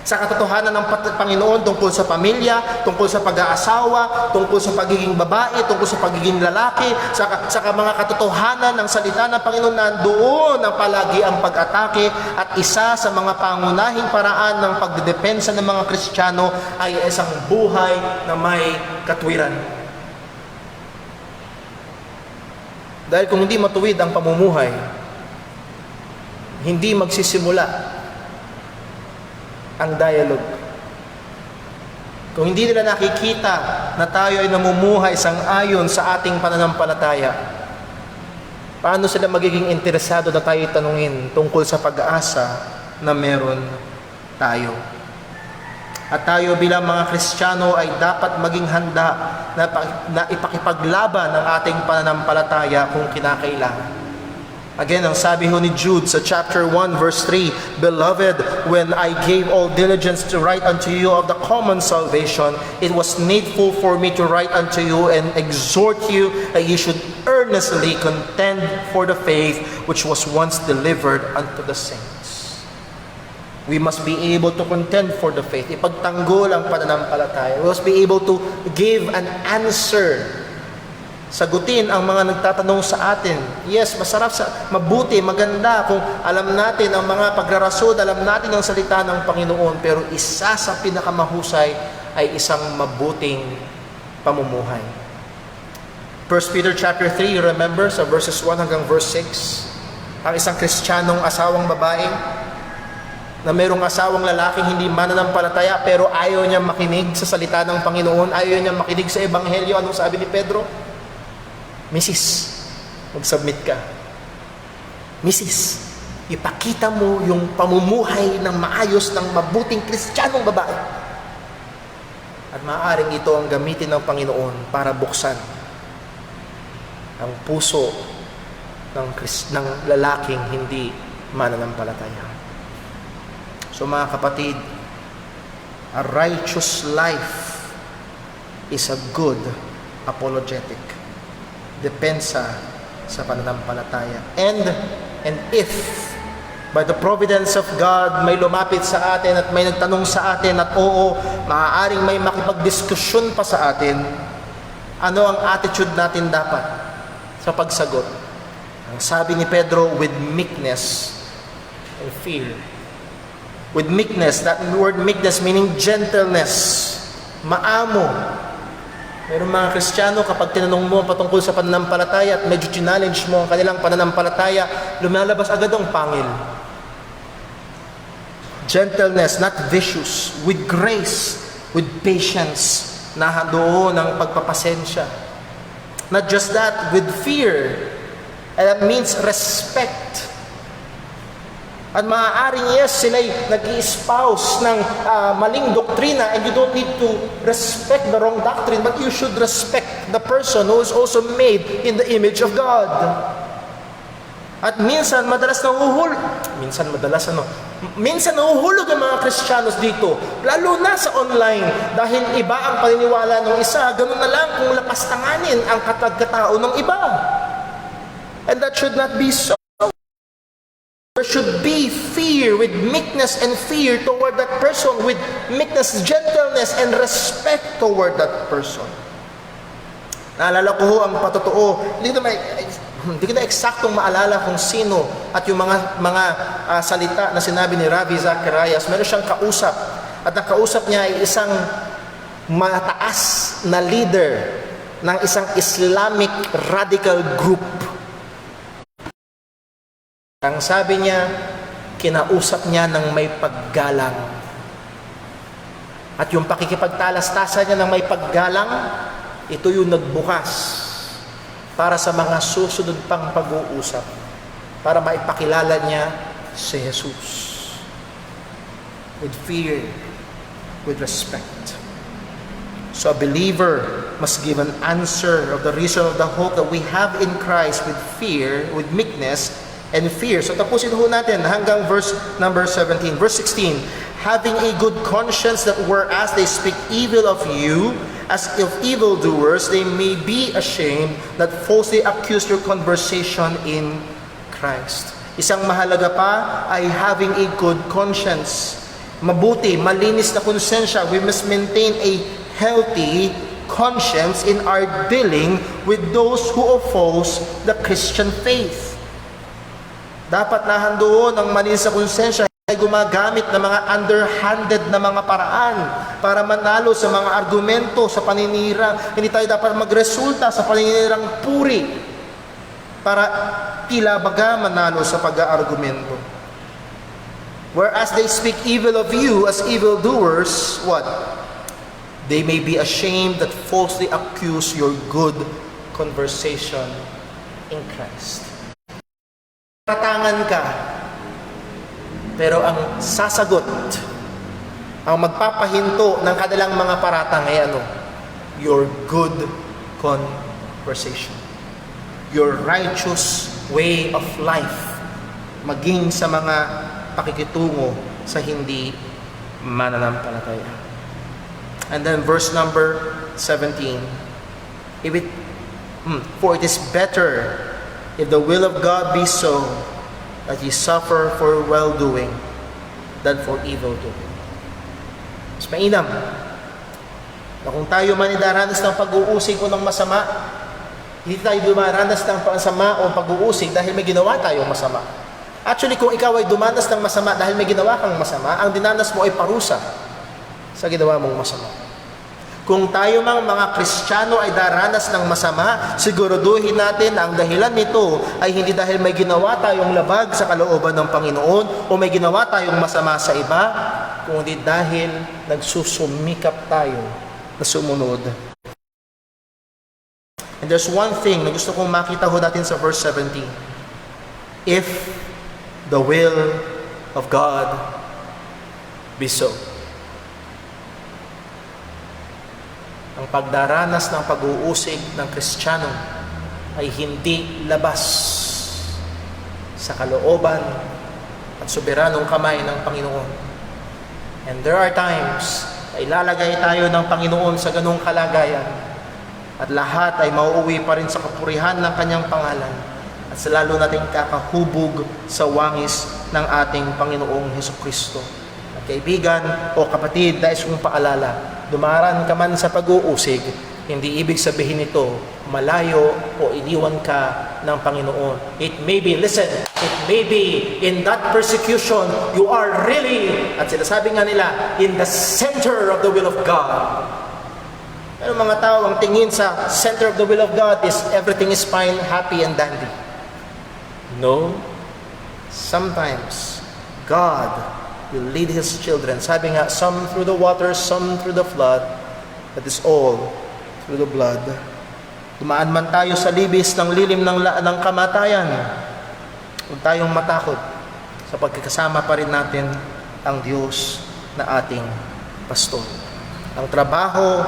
Sa katotohanan ng Panginoon tungkol sa pamilya, tungkol sa pag-aasawa, tungkol sa pagiging babae, tungkol sa pagiging lalaki, sa mga katotohanan ng salita ng Panginoon, nandoon ang palagi ang pag-atake. At isa sa mga pangunahing paraan ng pagdedepensa ng mga Kristiyano ay isang buhay na may katwiran. Dahil kung hindi matuwid ang pamumuhay, hindi magsisimula ang dialogue. Kung hindi nila nakikita na tayo ay namumuhay sang-ayon sa ating pananampalataya, paano sila magiging interesado na tayo tanungin tungkol sa pag-asa na meron tayo? At tayo bilang mga Kristiyano ay dapat maging handa na ipakipaglaban ang ating pananampalataya kung kinakailangan. Again, ang sabi ho ni Jude sa chapter 1 verse 3, Beloved, when I gave all diligence to write unto you of the common salvation, it was needful for me to write unto you and exhort you that you should earnestly contend for the faith which was once delivered unto the saints. We must be able to contend for the faith. Ipagtanggol ang pananampalataya. We must be able to give an answer. Sagutin ang mga nagtatanong sa atin. Yes, masarap, mabuti, maganda kung alam natin ang mga pagrarasod, alam natin ang salita ng Panginoon, pero isa sa pinakamahusay ay isang mabuting pamumuhay. 1 Peter chapter 3, you remember, sa verses 1 hanggang verse 6, ang isang Kristiyanong asawang babae na mayroong asawang lalaking hindi mananampalataya pero ayaw niya makinig sa salita ng Panginoon, ayaw niya makinig sa Ebanghelyo. Anong sabi ni Pedro? Mrs., mag-submit ka. Mrs., ipakita mo yung pamumuhay ng maayos ng mabuting Kristiyanong babae. At maaaring ito ang gamitin ng Panginoon para buksan ang puso ng lalaking hindi mananampalataya. So mga kapatid, a righteous life is a good apologetic. Depensa sa pananampalataya. And if by the providence of God may lumapit sa atin at may nagtanong sa atin at oo, maaaring may makipagdiskusyon pa sa atin, ano ang attitude natin dapat sa pagsagot? Ang sabi ni Pedro, with meekness and fear. With meekness, that word meekness meaning gentleness. maamo. Mayroong mga Kristiyano, kapag tinanong mo patungkol sa pananampalataya at medyo challenge mo ang kanilang pananampalataya, lumalabas agad ang pangil. Gentleness, not vicious, with grace, with patience, nahandoon ng pagpapasensya. Not just that, with fear, and that means respect. At maaaring yes, sila'y nag-i-espouse ng maling doktrina, and you don't need to respect the wrong doctrine, but you should respect the person who is also made in the image of God. At minsan nahuhulog ang mga Kristiyanos dito, lalo na sa online, dahil iba ang paniniwala ng isa, ganun na lang kung lapastanganin ang katagkatao ng iba. And that should not be so. There should be fear with meekness and fear toward that person, with meekness, gentleness, and respect toward that person. Naalala ko ho ang patotoo, hindi ko na eksaktong maalala kung sino at yung mga salita na sinabi ni Ravi Zacharias. Meron siyang kausap, at ang kausap niya ay isang mataas na leader ng isang Islamic radical group. Ang sabi niya, kinausap niya ng may paggalang. At yung pakikipagtalastasan niya ng may paggalang, ito yung nagbukas para sa mga susunod pang pag-uusap, para maipakilala niya si Jesus. With fear, with respect. So a believer must give an answer of the reason of the hope that we have in Christ with fear, with meekness, and fear. So tapusin ho natin hanggang verse number 17. Verse 16, having a good conscience, that whereas they speak evil of you, as of evildoers, they may be ashamed that falsely accuse your conversation in Christ. Isang mahalaga pa ay having a good conscience. Mabuti, malinis na konsensya. We must maintain a healthy conscience in our dealing with those who oppose the Christian faith. Dapat nahandoon ang malinis na konsensya, ay gumagamit ng mga underhanded na mga paraan para manalo sa mga argumento, sa paninira. Hindi tayo dapat magresulta sa paninirang puri para tila baga manalo sa pag-aargumento. Whereas they speak evil of you as evildoers, what? They may be ashamed that falsely accuse your good conversation in Christ. Ratangan ka, pero ang sasagot, ang magpapahinto ng kanilang mga paratang ay ano? Your good conversation. Your righteous way of life. Maging sa mga pakikitungo sa hindi mananampalataya. And then verse number 17. For it is better, if the will of God be so, that ye suffer for well-doing than for evil-doing. Mas mainam na kung tayo man idaranas ng pag-uusig o ng masama, hindi tayo dumaranas ng masama o pag-uusig dahil may ginawa tayong masama. Actually, kung ikaw ay dumanas ng masama dahil may ginawa kang masama, ang dinanas mo ay parusa sa ginawa mong masama. Kung tayo mang mga Kristiyano ay daranas ng masama, siguraduhin natin na ang dahilan nito ay hindi dahil may ginawa tayong labag sa kalooban ng Panginoon o may ginawa tayong masama sa iba, kundi dahil nagsusumikap tayo na sumunod. And there's one thing na gusto kong makita ho natin sa verse 17. If the will of God be so. Ang pagdaranas ng pag-uusig ng Kristiyano ay hindi labas sa kalooban at soberanong kamay ng Panginoon. And there are times na ilalagay tayo ng Panginoon sa ganung kalagayan at lahat ay mauuwi pa rin sa kapurihan ng Kanyang pangalan at sa lalo nating kakahubog sa wangis ng ating Panginoong Hesukristo. At kaibigan o kapatid, nais kong paalala, dumaran ka man sa pag-uusig, hindi ibig sabihin nito malayo o iniwan ka ng Panginoon. It may be, listen, it may be in that persecution you are really, at sinasabi nga nila, in the center of the will of God. Ano mga tao, ang tingin sa center of the will of God is everything is fine, happy, and dandy. No. Sometimes, God will lead His children. Sabi nga, some through the water, some through the flood, but it's all through the blood. Dumaan man tayo sa libis ng lilim ng kamatayan, huwag tayong matakot sa pagkakasama pa rin natin ang Diyos na ating pastor. Ang trabaho,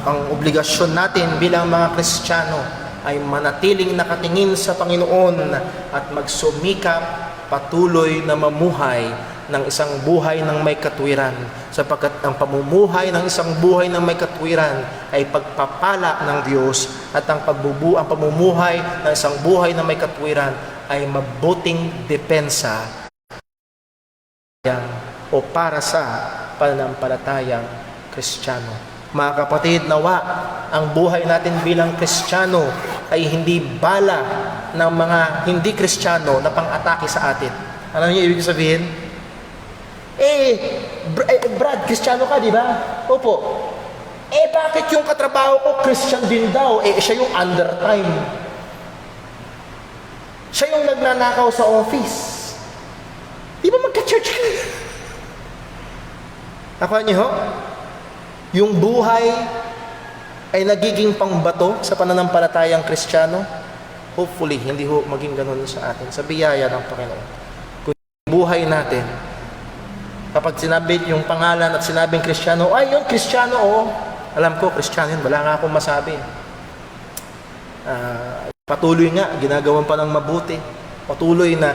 ang obligasyon natin bilang mga Kristiyano ay manatiling nakatingin sa Panginoon at magsumikap patuloy na mamuhay ng isang buhay ng may katwiran, sapagkat ang pamumuhay ng isang buhay ng may katwiran ay pagpapala ng Diyos, at ang pamumuhay ng isang buhay ng may katwiran ay mabuting depensa o para sa pananampalatayang Kristiyano. Mga kapatid, nawa ang buhay natin bilang Kristiyano ay hindi bala ng mga hindi Kristiyano na pang-atake sa atin. Ano niyo ibig sabihin? Brad, Kristiyano ka, di ba? Opo. Bakit yung katrabaho ko Christian din daw? Siya yung undertime. Siya yung nagnanakaw sa office. Di ba magka-church ka? Nakuha niyo ho? Yung buhay ay nagiging pangbato sa pananampalatayang Kristiyano. Hopefully, hindi ho maging ganun sa atin. Sa biyaya ng Panginoon. Kung yung buhay natin, kapag sinabi yung pangalan at sinabing Kristiyano, ay yung Kristiyano, alam ko, Kristiyano yun, wala nga akong masabi. Patuloy nga, ginagawan pa ng mabuti. Patuloy na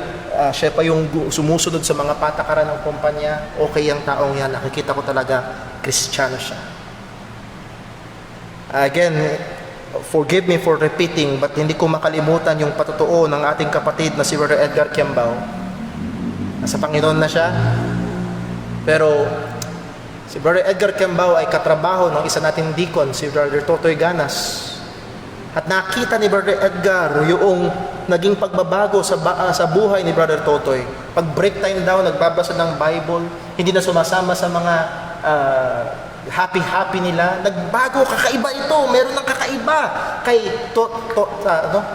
siya pa yung sumusunod sa mga patakaran ng kumpanya. Okay ang taong yan, nakikita ko talaga, Kristiyano siya. Again, forgive me for repeating, but hindi ko makalimutan yung patotoo ng ating kapatid na si Brother Edgar Kiambao. Nasa Panginoon na siya. Pero si Brother Edgar Kiambao ay katrabaho ng isa nating deacon, si Brother Totoy Ganas. At nakita ni Brother Edgar yung naging pagbabago sa buhay ni Brother Totoy. Pag break time daw, nagbabasa ng Bible, hindi na sumasama sa mga happy nila. Nagbago, kakaiba ito, meron ng kakaiba. Kay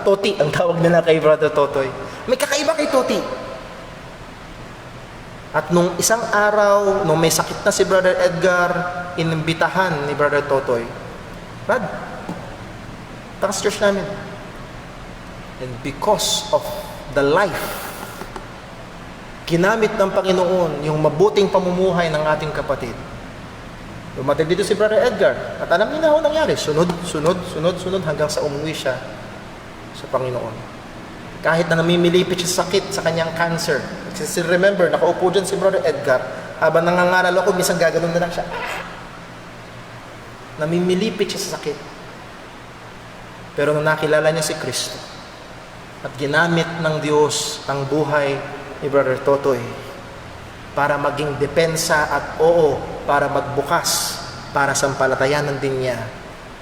Toti, ang tawag nila kay Brother Totoy. May kakaiba kay Toti. At nung isang araw, nung may sakit na si Brother Edgar, inimbitahan ni Brother Totoy, Brad, tara sa church namin. And because of the life, ginamit ng Panginoon yung mabuting pamumuhay ng ating kapatid. Dumating dito si Brother Edgar, at alam niyo na ho nangyari, sunod hanggang sa umuwi siya sa Panginoon. Kahit na namimilipit siya sa sakit sa kanyang cancer. Kasi remember, nakaupo dyan si Brother Edgar, habang nangangaral ako, minsan gaganon na lang siya. Namimilipit siya sa sakit. Pero nung nakilala niya si Kristo, at ginamit ng Diyos ang buhay ni Brother Totoy para maging depensa at para magbukas para sampalatayanan din niya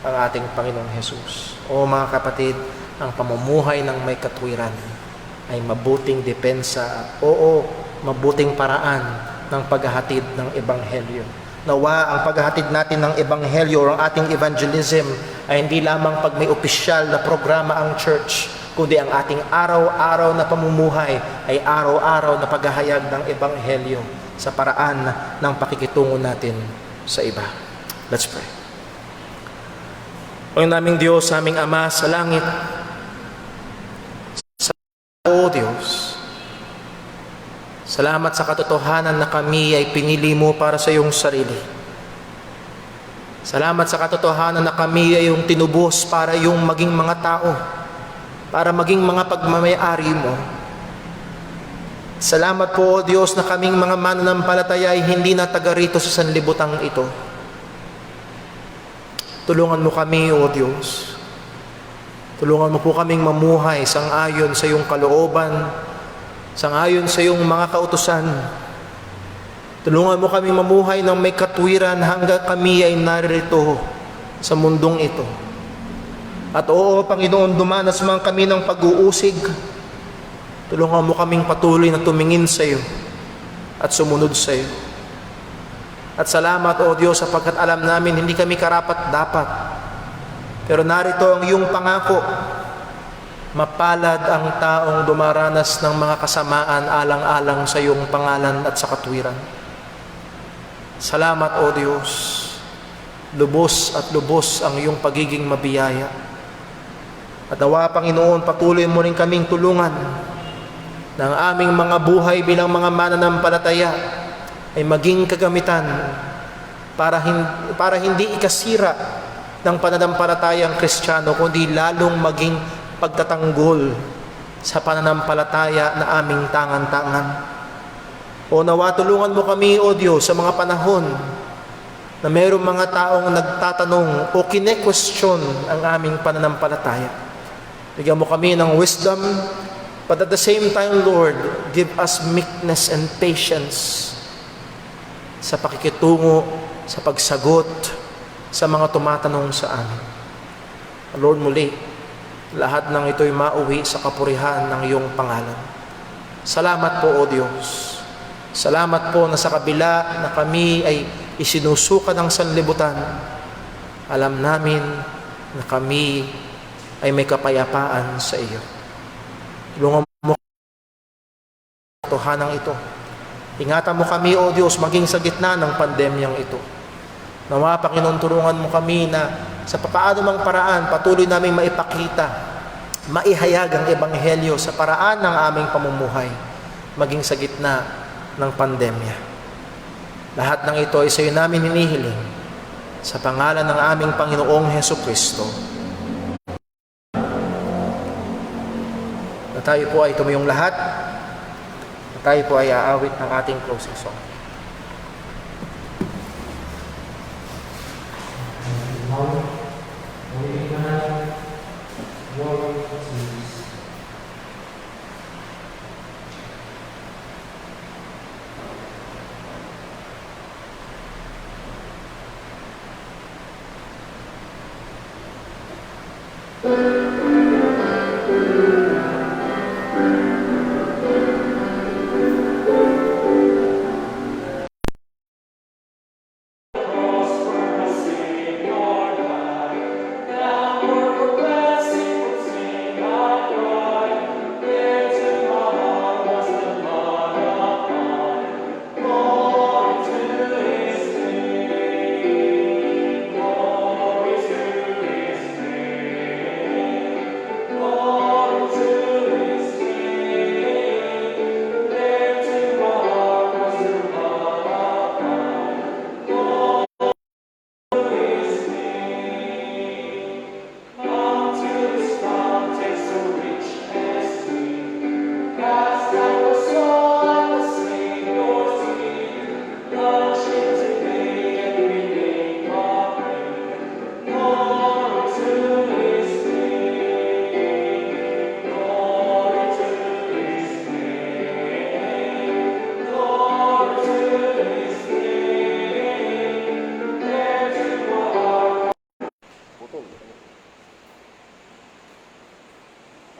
ang ating Panginoong Jesus. Mga kapatid, ang pamumuhay ng may katwiran ay mabuting depensa at mabuting paraan ng paghahatid ng Ebanghelyo. Nawa ang paghahatid natin ng Ebanghelyo o ang ating evangelism ay hindi lamang pag may opisyal na programa ang church, kundi ang ating araw-araw na pamumuhay ay araw-araw na paghahayag ng Ebanghelyo sa paraan ng pakikitungo natin sa iba. Let's pray. Panginoon naming Diyos, aming Ama sa langit, O Diyos, salamat sa katotohanan na kami ay pinili mo para sa iyong sarili. Salamat sa katotohanan na kami ay yung tinubos para yung maging mga tao, para maging mga pagmamayari mo. Salamat po, O Diyos, na kaming mga mananampalataya ay hindi na taga rito sa sanlibutang ito. Tulungan mo kami, O Diyos. Tulungan mo po kaming mamuhay sang-ayon sa iyong kalooban, sang-ayon sa iyong mga kautusan. Tulungan mo kaming mamuhay ng may katwiran hanggang kami ay narito sa mundong ito. At Panginoon, dumanas man kami ng pag-uusig. Tulungan mo kaming patuloy na tumingin sa iyo at sumunod sa iyo. At salamat, O Diyos, sapagkat alam namin hindi kami karapat-dapat Pero narito ang iyong pangako, mapalad ang taong dumaranas ng mga kasamaan alang-alang sa iyong pangalan at sa katwiran. Salamat, O Diyos. Lubos at lubos ang iyong pagiging mabiyaya. At nawa, Panginoon, patuloy mo rin kaming tulungan ng aming mga buhay bilang mga mananampalataya ay maging kagamitan para hindi ikasira ng pananampalatayang Kristiyano, kundi lalong maging pagtatanggol sa pananampalataya na aming tangan-tangan. O nawa, tulungan mo kami, O Diyos, sa mga panahon na mayroong mga taong nagtatanong o kine-question ang aming pananampalataya. Bigyan mo kami ng wisdom, but at the same time, Lord, give us meekness and patience sa pakikitungo, sa pagsagot sa mga tumatanong sa amin. Lord, muli, lahat ng ito'y mauwi sa kapurihan ng iyong pangalan. Salamat po, O Diyos. Salamat po na sa kabila na kami ay isinusuka ng sanlibutan, alam namin na kami ay may kapayapaan sa iyo. Tulungan mo katotohanan ito. Ingatan mo kami, O Diyos, maging sa gitna ng pandemyang ito. Nawa, Panginoon, tulungan mo kami na sa papaano mang paraan patuloy naming maipakita, maihayag ang Ebanghelyo sa paraan ng aming pamumuhay, maging sa gitna ng pandemya. Lahat ng ito ay sa iyo namin hinihiling sa pangalan ng aming Panginoong Hesukristo. Na tayo po ay tumiyong lahat, na tayo po ay aawit ng ating closing song.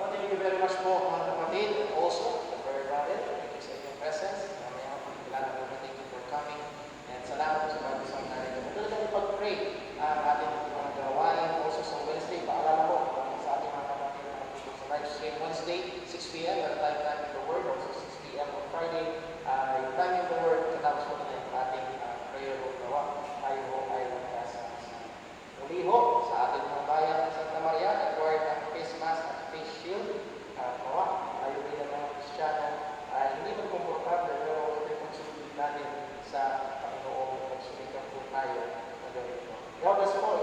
Thank you very much po, mga kapatid. Also, Brother Robert, thank you sa inyong presence. Mamaya po, thank you for coming. And salamat po sa mga isang narito. Patuloy kami pag-pray ang ating mga gawain. Also sa Wednesday, paalala po sa ating mga kapatid na dito sa Righteous Game Wednesday, 6 p.m. at time in the Word. Also 6 p.m. on Friday. Yung time in the Word, katapos po na yung ating prayer room gawa. Tayo po ay magkasa. Muli ho, sa ating mga bayan ng Santa Maria, acquired ng face mask at face shield. Tayo bilang mga Kristiyano ay hindi magkomportable, pero ito'y pagsulit natin sa Panginoon at pagsumikap po tayo na gawin ito. God bless po.